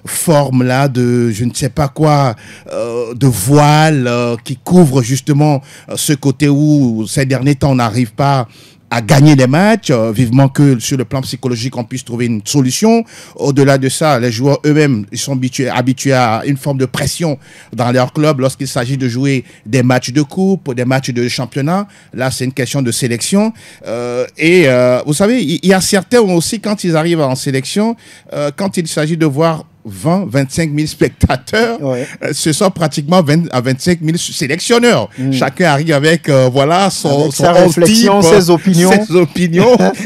forme-là de, je ne sais pas quoi, de voile qui couvre justement ce côté où ces derniers temps on n'arrive pas à gagner les matchs, vivement que sur le plan psychologique on puisse trouver une solution. Au-delà de ça, les joueurs eux-mêmes ils sont habitués à une forme de pression dans leur club lorsqu'il s'agit de jouer des matchs de coupe, des matchs de championnat. Là c'est une question de sélection. Vous savez, il y a certains aussi quand ils arrivent en sélection, quand il s'agit de voir 20-25 000 spectateurs, ce sont pratiquement 20 à 25 000 sélectionneurs. Chacun arrive avec sa réflexion, ses opinions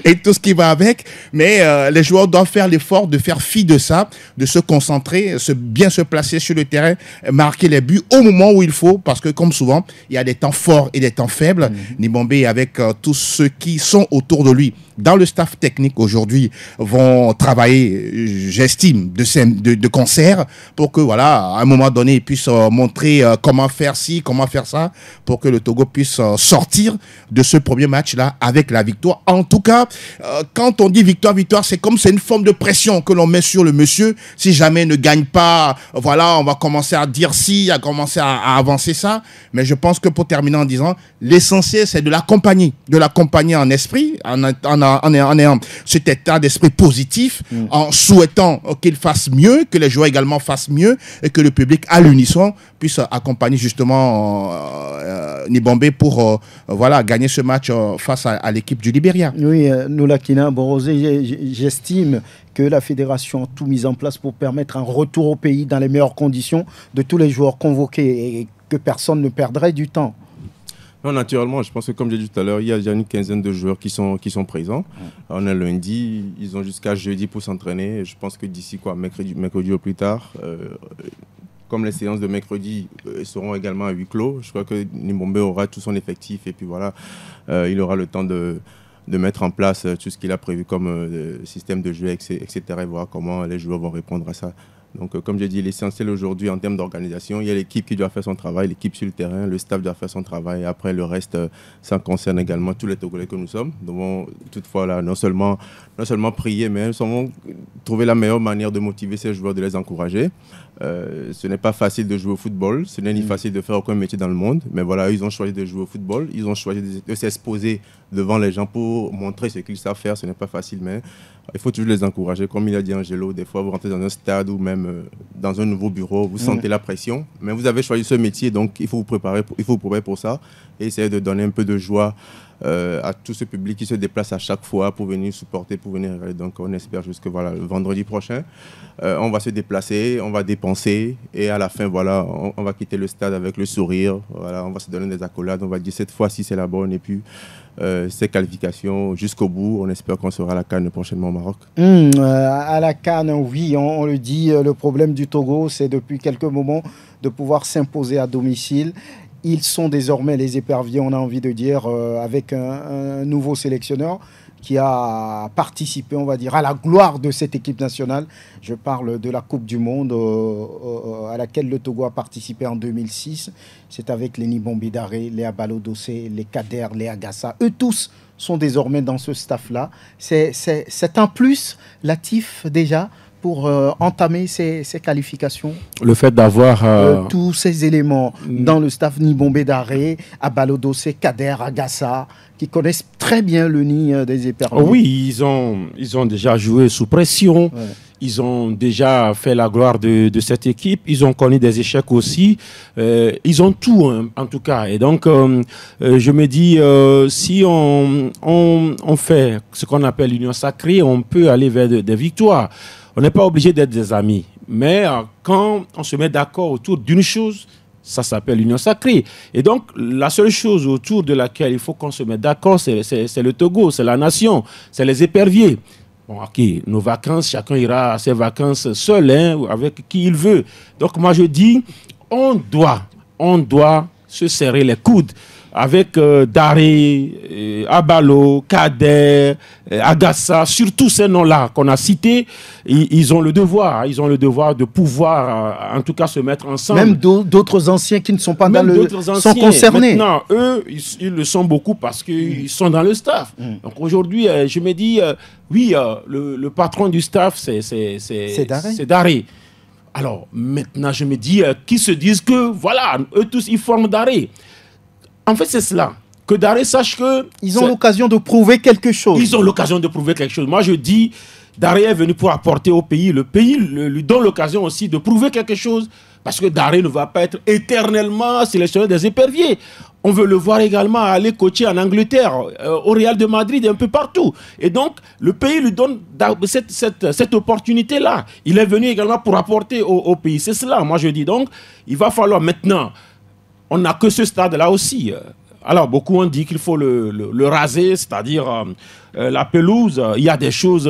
et tout ce qui va avec. Mais les joueurs doivent faire l'effort de faire fi de ça, de se concentrer, bien se placer sur le terrain, marquer les buts au moment où il faut, parce que comme souvent, il y a des temps forts et des temps faibles. Nibombe avec tous ceux qui sont autour de lui dans le staff technique aujourd'hui vont travailler, j'estime, de concert pour que, voilà, à un moment donné, ils puissent montrer comment faire ci, comment faire ça, pour que le Togo puisse sortir de ce premier match-là avec la victoire. En tout cas, quand on dit victoire, c'est comme c'est une forme de pression que l'on met sur le monsieur. Si jamais il ne gagne pas, voilà, on va commencer à dire si, à commencer à avancer ça. Mais je pense que pour terminer en disant, l'essentiel, c'est de l'accompagner en esprit, en ayant cet état d'esprit positif, en souhaitant qu'il fasse mieux, que les joueurs également fassent mieux et que le public à l'unisson puisse accompagner justement Nibombe pour gagner ce match face à l'équipe du Libéria. Oui, Noulakina Borosé, j'estime que la fédération a tout mis en place pour permettre un retour au pays dans les meilleures conditions de tous les joueurs convoqués et que personne ne perdrait du temps. Non, naturellement, je pense que comme j'ai dit tout à l'heure, il y a déjà une quinzaine de joueurs qui sont présents. On est lundi, ils ont jusqu'à jeudi pour s'entraîner. Je pense que d'ici mercredi au plus tard, comme les séances de mercredi seront également à huis clos, je crois que Nibombe aura tout son effectif et puis voilà, il aura le temps de mettre en place tout ce qu'il a prévu comme système de jeu, etc. et voir comment les joueurs vont répondre à ça. Donc, comme j'ai dit, l'essentiel aujourd'hui en termes d'organisation, il y a l'équipe qui doit faire son travail, l'équipe sur le terrain, le staff doit faire son travail. Après, le reste, ça concerne également tous les Togolais que nous sommes. Nous devons toutefois là, non seulement prier, mais nous devons trouver la meilleure manière de motiver ces joueurs, de les encourager. Ce n'est pas facile de jouer au football, ce n'est ni facile de faire aucun métier dans le monde, mais voilà, ils ont choisi de jouer au football, ils ont choisi de s'exposer devant les gens pour montrer ce qu'ils savent faire. Ce n'est pas facile, mais il faut toujours les encourager. Comme il a dit Angelo, des fois vous rentrez dans un stade ou même dans un nouveau bureau, vous sentez la pression, mais vous avez choisi ce métier, donc il faut vous préparer pour ça et essayer de donner un peu de joie à tout ce public qui se déplace à chaque fois pour venir supporter, pour venir regarder. Donc on espère juste que voilà, le vendredi prochain, on va se déplacer, on va dépenser et à la fin, voilà, on va quitter le stade avec le sourire. Voilà, on va se donner des accolades, on va dire cette fois-ci c'est la bonne et puis ces qualifications jusqu'au bout. On espère qu'on sera à la CAN prochainement au Maroc. À la CAN, oui, on le dit, le problème du Togo, c'est depuis quelques moments de pouvoir s'imposer à domicile. Ils sont désormais les éperviers, on a envie de dire, avec un nouveau sélectionneur qui a participé, on va dire, à la gloire de cette équipe nationale. Je parle de la Coupe du Monde à laquelle le Togo a participé en 2006. C'est avec les Nibombé Daré, les Abalo Dossé, les Kader, les Agassa. Eux tous sont désormais dans ce staff-là. C'est un plus, Latif, déjà, pour entamer ces qualifications. Le fait d'avoir tous ces éléments dans le staff Nibombé Daré, Abalo Dossé, Kader, Agassa, qui connaissent très bien le nid des éperviers. Oui, ils ont déjà joué sous pression. Ouais. Ils ont déjà fait la gloire de cette équipe. Ils ont connu des échecs aussi. Ils ont tout, hein, en tout cas. Et donc, je me dis, si on fait ce qu'on appelle l'union sacrée, on peut aller vers des victoires. On n'est pas obligé d'être des amis. Mais quand on se met d'accord autour d'une chose, ça s'appelle l'union sacrée. Et donc, la seule chose autour de laquelle il faut qu'on se mette d'accord, c'est le Togo, c'est la nation, c'est les éperviers. Bon, ok, nos vacances, chacun ira à ses vacances seul, hein, avec qui il veut. Donc, moi, je dis, on doit se serrer les coudes avec Daré, Abalo, Kader, Agassa, surtout ces noms-là qu'on a cités, ils ont le devoir de pouvoir, en tout cas, se mettre ensemble. Même d'autres anciens qui ne sont pas dans le sont concernés. Maintenant, eux, ils le sont beaucoup parce qu'ils sont dans le staff. Donc aujourd'hui, je me dis, oui, le patron du staff, c'est Daré. Alors maintenant, je me dis, qu'ils se disent que, voilà, eux tous, ils forment Daré. En fait, c'est cela. Que Daré sache que... Ils ont l'occasion de prouver quelque chose. Ils ont l'occasion de prouver quelque chose. Moi, je dis, Daré est venu pour apporter au pays. Le pays lui donne l'occasion aussi de prouver quelque chose. Parce que Daré ne va pas être éternellement sélectionné des éperviers. On veut le voir également aller coacher en Angleterre, au Real de Madrid et un peu partout. Et donc, le pays lui donne cette opportunité-là. Il est venu également pour apporter au pays. C'est cela, moi, je dis. Donc, il va falloir maintenant... On n'a que ce stade-là aussi. Alors, beaucoup ont dit qu'il faut le raser, c'est-à-dire la pelouse. Il y a des choses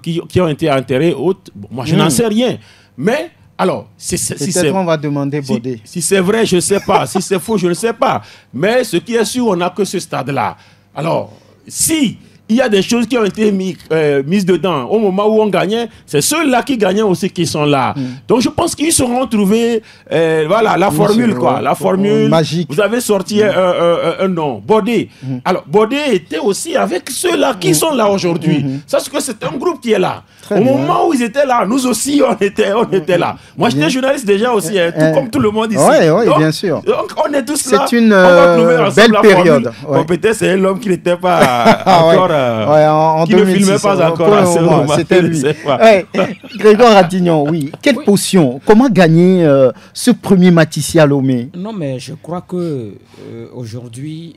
qui ont été enterrées hautes. Bon, moi, je n'en sais rien. Mais, alors, peut-être on va demander Bodé. Si c'est vrai, je ne sais pas. Si c'est faux, je ne sais pas. Mais ce qui est sûr, on n'a que ce stade-là. Alors, si... il y a des choses qui ont été mises dedans au moment où on gagnait. C'est ceux-là qui gagnaient aussi qui sont là. Donc, je pense qu'ils sauront trouver voilà, la formule, quoi. La formule magique. Vous avez sorti un nom, Bodé. Alors, Bodé était aussi avec ceux-là qui sont là aujourd'hui. Sache que c'est un groupe qui est là. Très au bien. Moment où ils étaient là, nous aussi, on était là. Moi, j'étais journaliste déjà aussi, tout comme tout le monde ici. Oui, bien sûr. Donc, on est tous là. C'est une belle période. Bon, peut-être c'est l'homme qui n'était pas encore... en qui 2006, ne filmait pas encore. C'était lui. Grégoire Radignon, oui. Quelle potion? Comment gagner ce premier Matissi à Lomé? Non, mais je crois que aujourd'hui,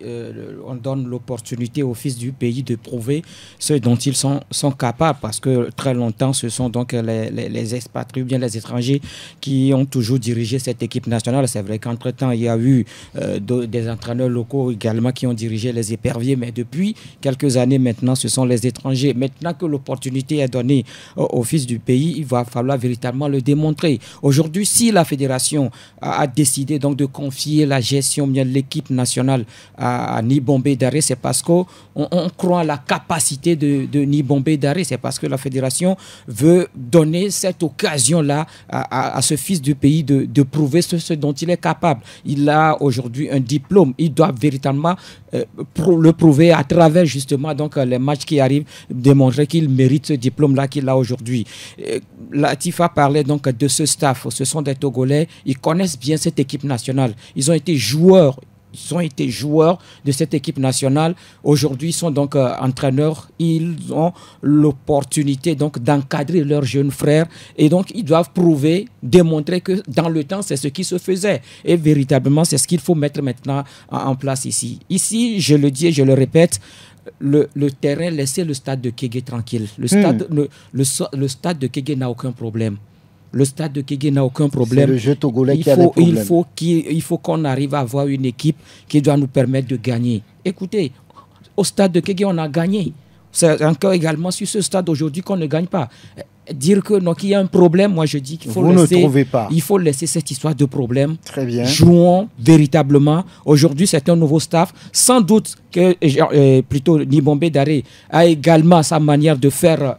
on donne l'opportunité aux fils du pays de prouver ce dont ils sont capables, parce que très longtemps, ce sont donc les expatriés, bien les étrangers, qui ont toujours dirigé cette équipe nationale. C'est vrai qu'entre-temps, il y a eu des entraîneurs locaux également qui ont dirigé les éperviers, mais depuis quelques années maintenant, ce sont les étrangers. Maintenant que l'opportunité est donnée aux fils du pays, il va falloir véritablement le démontrer. Aujourd'hui, si la fédération a décidé donc de confier la gestion de l'équipe nationale à Nibombé Daré, c'est parce qu'on croit à la capacité de Nibombé Daré. C'est parce que la fédération fédération veut donner cette occasion-là à ce fils du pays de prouver ce dont il est capable. Il a aujourd'hui un diplôme. Il doit véritablement le prouver à travers justement donc, les matchs qui arrivent, démontrer qu'il mérite ce diplôme-là qu'il a aujourd'hui. Latifa parlait donc de ce staff. Ce sont des Togolais. Ils connaissent bien cette équipe nationale. Ils ont été joueurs de cette équipe nationale. Aujourd'hui, ils sont donc entraîneurs. Ils ont l'opportunité donc d'encadrer leurs jeunes frères. Et donc, ils doivent prouver, démontrer que dans le temps, c'est ce qui se faisait. Et véritablement, c'est ce qu'il faut mettre maintenant en place ici. Ici, je le dis et je le répète, le terrain, laissez le stade de Kégué tranquille. Le stade de Kégué n'a aucun problème. Le stade de Kégué n'a aucun problème. C'est le jeu togolais qui a des problèmes. Il faut qu'on arrive à avoir une équipe qui doit nous permettre de gagner. Écoutez, au stade de Kégué, on a gagné. C'est encore également sur ce stade aujourd'hui qu'on ne gagne pas. Dire que non, qu'il y a un problème, moi je dis qu'il faut il faut laisser cette histoire de problème. Très bien. Jouons véritablement. Aujourd'hui, c'est un nouveau staff. Sans doute que plutôt Nibombé Daré a également sa manière de faire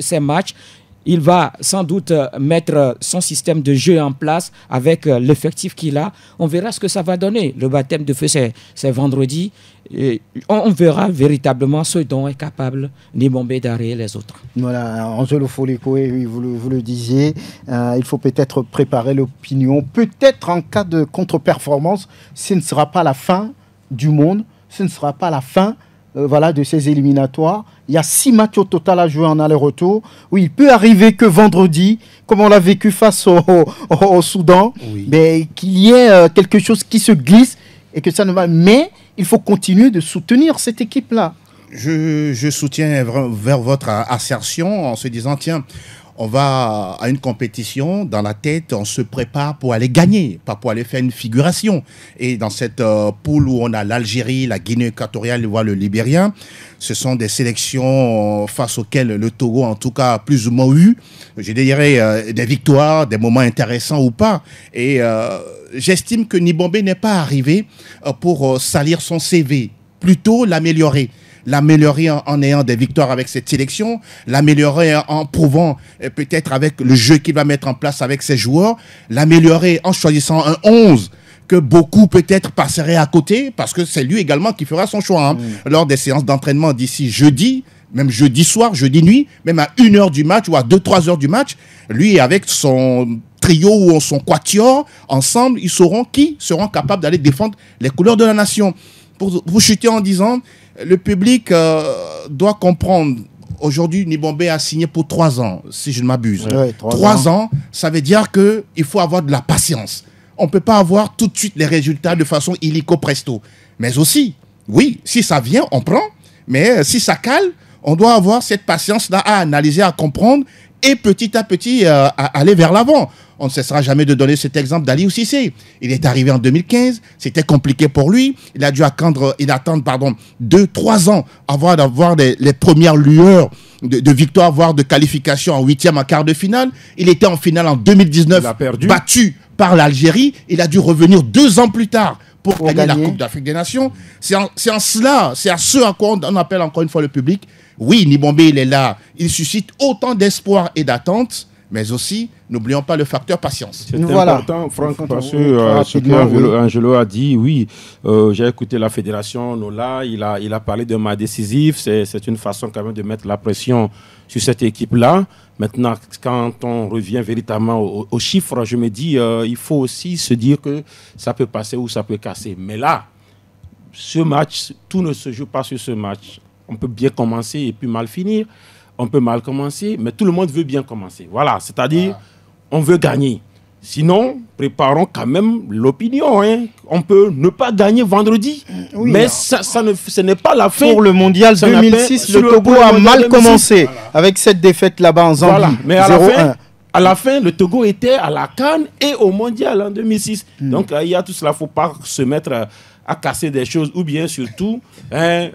ses matchs. Il va sans doute mettre son système de jeu en place avec l'effectif qu'il a. On verra ce que ça va donner. Le baptême de feu, c'est vendredi. Et on verra véritablement ce dont est capable Nibombé Daré et les autres. Voilà, Angelo Folekoé, vous le disiez, il faut peut-être préparer l'opinion. Peut-être en cas de contre-performance, ce ne sera pas la fin du monde, ce ne sera pas la fin de ces éliminatoires. Il y a 6 matchs au total à jouer en aller-retour. Oui, il peut arriver que vendredi, comme on l'a vécu face au Soudan, mais qu'il y ait quelque chose qui se glisse et que ça ne va. Mais il faut continuer de soutenir cette équipe-là. Je soutiens vers votre assertion en se disant, tiens, on va à une compétition, dans la tête, on se prépare pour aller gagner, pas pour aller faire une figuration. Et dans cette poule où on a l'Algérie, la Guinée équatoriale, voire le Libérien, ce sont des sélections face auxquelles le Togo, en tout cas, a plus ou moins eu, je dirais, des victoires, des moments intéressants ou pas. Et j'estime que Nibombé n'est pas arrivé pour salir son CV, plutôt l'améliorer. L'améliorer en ayant des victoires avec cette sélection, l'améliorer en prouvant peut-être avec le jeu qu'il va mettre en place avec ses joueurs, l'améliorer en choisissant un 11 que beaucoup peut-être passeraient à côté parce que c'est lui également qui fera son choix lors des séances d'entraînement d'ici jeudi, même jeudi soir, jeudi nuit, même à 1h du match ou à 2-3 heures du match, lui avec son trio ou son quatuor, ensemble, ils sauront qui seront capables d'aller défendre les couleurs de la nation. Pour vous chuter en disant, le public doit comprendre. Aujourd'hui, Nibombé a signé pour 3 ans, si je ne m'abuse. 3 ans, ça veut dire qu'il faut avoir de la patience. On ne peut pas avoir tout de suite les résultats de façon illico presto. Mais aussi, oui, si ça vient, on prend. Mais si ça cale, on doit avoir cette patience-là à analyser, à comprendre et petit à petit à aller vers l'avant. On ne cessera jamais de donner cet exemple d'Aliou Cissé. Il est arrivé en 2015, c'était compliqué pour lui. Il a dû attendre 2-3 ans avant d'avoir les premières lueurs de victoire, voire de qualification en 8e, en quart de finale. Il était en finale en 2019, battu par l'Algérie. Il a dû revenir 2 ans plus tard pour gagner la Coupe d'Afrique des Nations. C'est en cela, c'est à ce à quoi on appelle encore une fois le public. Oui, Nibombé, il est là. Il suscite autant d'espoir et d'attente, mais aussi, n'oublions pas le facteur patience. C'est important, Franck, parce que ce qu'Angelo a dit, oui, j'ai écouté la fédération Nola, il a parlé de match décisif, c'est une façon quand même de mettre la pression sur cette équipe-là. Maintenant, quand on revient véritablement aux chiffres, je me dis, il faut aussi se dire que ça peut passer ou ça peut casser. Mais là, ce match, tout ne se joue pas sur ce match. On peut bien commencer et puis mal finir. On peut mal commencer, mais tout le monde veut bien commencer. Voilà, c'est-à-dire, on veut gagner. Sinon, préparons quand même l'opinion. On peut ne pas gagner vendredi, mais ce n'est pas la fin. Pour le mondial 2006, le Togo a mal commencé avec cette défaite là-bas en Zambie. Voilà. Mais à la fin, le Togo était à la CAN et au mondial en 2006. Donc, il y a tout cela. Il ne faut pas se mettre à casser des choses, ou bien surtout c'est-à-dire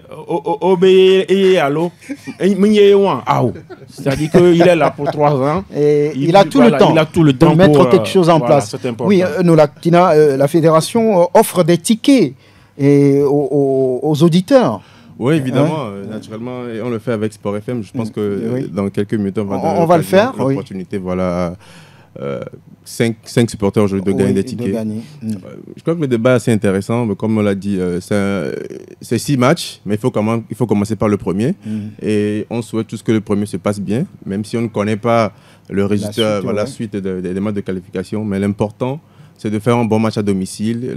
qu'il est là pour 3 ans et il a tout le temps de mettre quelque chose en place. Oui, la fédération offre des tickets aux auditeurs. Oui, évidemment, naturellement, et on le fait avec Sport FM. Je pense que dans quelques minutes, on va le faire. L'opportunité, voilà. 5 supporters aujourd'hui de gagner des tickets. Je crois que le débat est assez intéressant, mais comme on l'a dit, c'est 6 matchs, mais il faut commencer par le premier. Et on souhaite tous que le premier se passe bien, même si on ne connaît pas le résultat, la suite des matchs de qualification. Mais l'important, c'est de faire un bon match à domicile.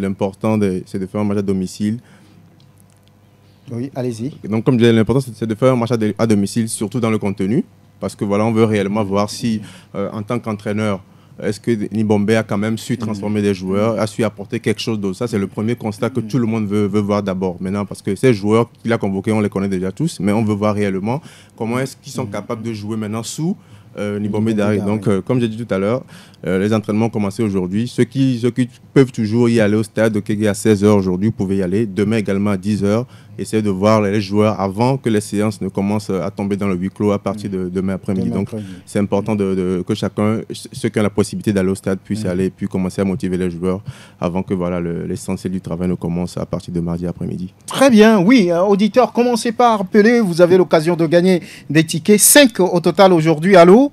C'est de faire un match à domicile. Oui, allez-y. Donc, comme je disais, l'important, c'est de faire un match à domicile, surtout dans le contenu. Parce que voilà, on veut réellement voir si, en tant qu'entraîneur, est-ce que Nibombé a quand même su transformer des joueurs, a su apporter quelque chose d'autre. Ça, c'est le premier constat que tout le monde veut voir d'abord. Maintenant, parce que ces joueurs qu'il a convoqués, on les connaît déjà tous, mais on veut voir réellement comment est-ce qu'ils sont capables de jouer maintenant sous Nibombé Daré. Donc, comme j'ai dit tout à l'heure, les entraînements ont commencé aujourd'hui. Ceux qui peuvent toujours y aller au stade à 16h aujourd'hui, vous pouvez y aller. Demain également à 10h. Essayez de voir les joueurs avant que les séances ne commencent à tomber dans le huis clos à partir de demain après-midi. Donc, c'est important que chacun, ceux qui ont la possibilité d'aller au stade, puissent aller et puis commencer à motiver les joueurs avant que l'essentiel du travail ne commence à partir de mardi après-midi. Très bien, oui. Auditeurs, commencez par appeler. Vous avez l'occasion de gagner des tickets. 5 au total aujourd'hui. Allô?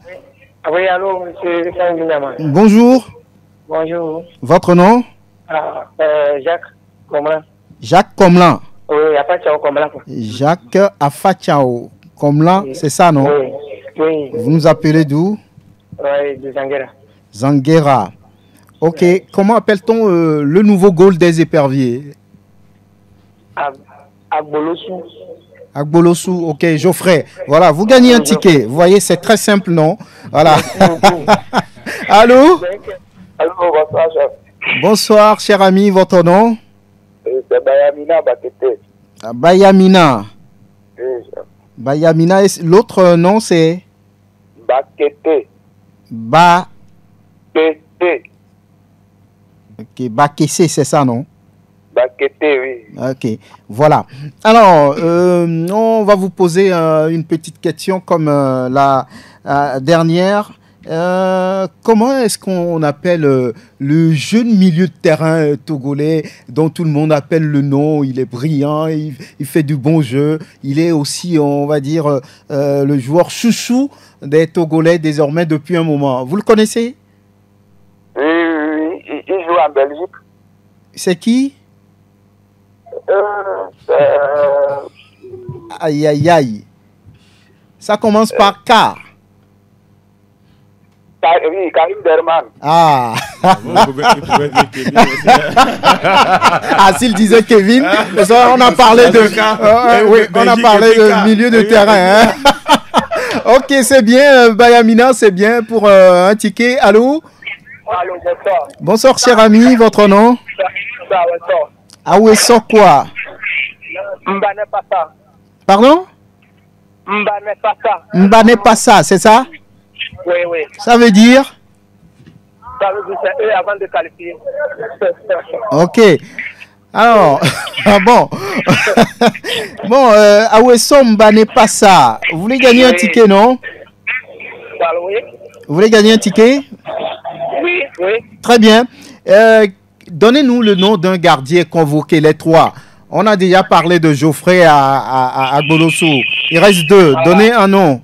Oui, allô, monsieur Sanguinama. Bonjour. Bonjour. Votre nom? Jacques Comlan. Jacques Comlan. Oui, Afachao Comlan. Jacques Afachao Comlan, c'est ça, non? Oui. Vous nous appelez d'où? Oui, de Zanguera. Zanguera. Ok. Comment appelle-t-on le nouveau goal des éperviers? Agbolosu. Agbolosu, ok, Geoffrey. Voilà, vous gagnez un ticket. Vous voyez, c'est très simple, non? Voilà. Allô? Allô, bonsoir, chef. Bonsoir, cher ami, votre nom? C'est Bayamina Bakete. Bayamina. Oui, chef. Bayamina, l'autre nom c'est? Bakete. Bakete. Ok, Bakese, c'est ça, non? Bakete, oui. Ok, voilà. Alors, on va vous poser une petite question comme la dernière. Comment est-ce qu'on appelle le jeune milieu de terrain togolais dont tout le monde appelle le nom? Il est brillant, il fait du bon jeu. Il est aussi, on va dire, le joueur chouchou des Togolais désormais depuis un moment. Vous le connaissez? Oui, il joue en Belgique. C'est qui? Aïe, aïe, aïe. Ça commence par K. Oui, Karim Derman. Ah. S'il disait Kevin, on a parlé de milieu de terrain. Hein. Ok, c'est bien, Bayamina, c'est bien pour un ticket. Allô? Allô, bonsoir. Bonsoir, cher ami, votre nom? Aweso quoi? Mbane Passa. Pardon? Mbane Passa. Mbane Passa, c'est ça? Oui. Ça veut dire? Ça veut dire c'est eux avant de qualifier. Ok. Alors, bon, Aweso Mbane Passa, vous voulez gagner un ticket, non? Oui. Vous voulez gagner un ticket? Oui. Très bien. Donnez-nous le nom d'un gardien convoqué, les 3. On a déjà parlé de Geoffrey à Agbolosu. Il reste 2. Donnez un nom.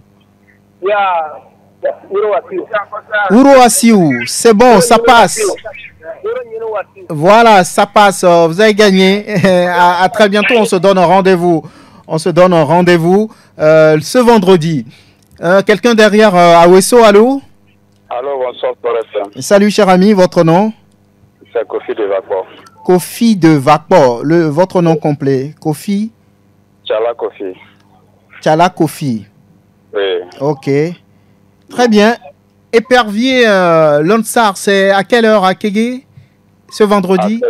Il y a Uro Asiou. C'est bon, ça passe. Voilà, ça passe. Vous avez gagné. À très bientôt. On se donne un rendez-vous. Ce vendredi. Quelqu'un derrière Aweso, allô? Allô, bonsoir, FM. Salut, cher ami. Votre nom? C'est Kofi de Vapor. Kofi de Vapor. Votre nom complet? Kofi? Tchala Kofi. Oui. Ok. Très bien. Épervier Lonsar, c'est à quelle heure à Kégué? Ce vendredi?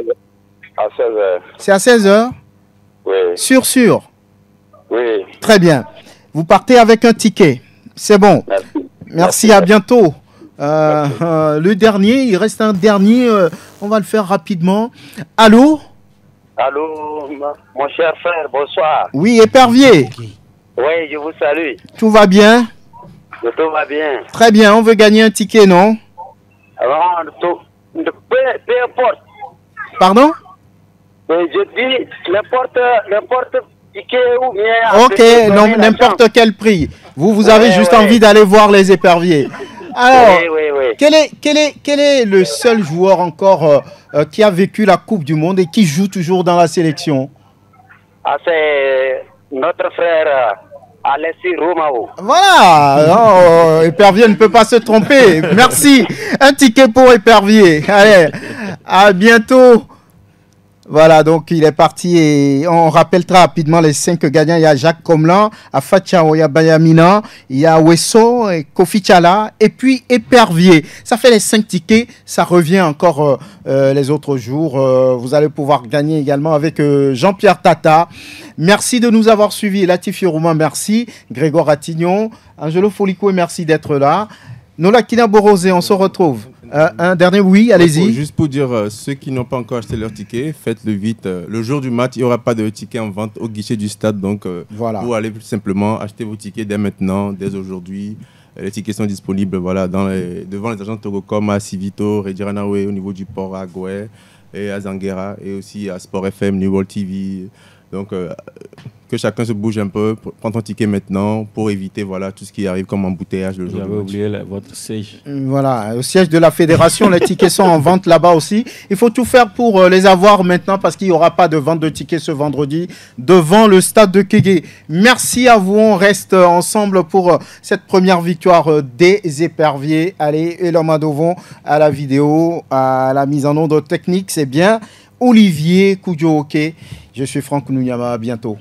À 16h. C'est à 16h? Oui. Sûr? Oui. Très bien. Vous partez avec un ticket. C'est bon. Merci. À bientôt. Le dernier, il reste un dernier. On va le faire rapidement. Allô? Allô, mon cher frère, bonsoir. Oui, Épervier. Oui, je vous salue. Tout va bien? Tout va bien. Très bien, on veut gagner un ticket, non? Alors, peu importe. Pardon? Mais je dis, n'importe ticket ou bien... Ok, non, n'importe quel prix. Vous avez juste envie d'aller voir les éperviers. Alors, quel est le seul joueur encore qui a vécu la Coupe du Monde et qui joue toujours dans la sélection? Ah, c'est notre frère Alessi Romao. Voilà, Épervier ne peut pas se tromper. Merci. Un ticket pour Épervier. Allez, à bientôt. Voilà, donc il est parti et on rappelle très rapidement les 5 gagnants. Il y a Jacques Comlan, Afachao, il y a Bayamina, il y a Wesso, Kofi Tchala et puis Épervier. Ça fait les 5 tickets. Ça revient encore les autres jours. Vous allez pouvoir gagner également avec Jean-Pierre Tata. Merci de nous avoir suivis. Latifi Roumain, merci. Grégoire Attignon, Angelo Folicou, merci d'être là. Nola Kina Borosé, on se retrouve. Un dernier, oui, allez-y. Juste pour dire, ceux qui n'ont pas encore acheté leur ticket, faites-le vite. Le jour du match, il n'y aura pas de ticket en vente au guichet du stade. Donc, voilà. Vous allez simplement acheter vos tickets dès maintenant, dès aujourd'hui. Les tickets sont disponibles devant les agents Togocom à Civito, Rediranawe, au niveau du port à Goué et à Zanguera, et aussi à Sport FM, New World TV. Donc, que chacun se bouge un peu, prends ton ticket maintenant pour éviter tout ce qui arrive comme embouteillage le jour. J'avais oublié votre siège. Voilà, au siège de la fédération, les tickets sont en vente là-bas aussi. Il faut tout faire pour les avoir maintenant parce qu'il n'y aura pas de vente de tickets ce vendredi devant le stade de Kégué. Merci à vous, on reste ensemble pour cette première victoire des Éperviers. Allez, Elomadovon à la vidéo, à la mise en onde technique, c'est bien. Olivier Koudjooké. Je suis Franck Nounyama, à bientôt.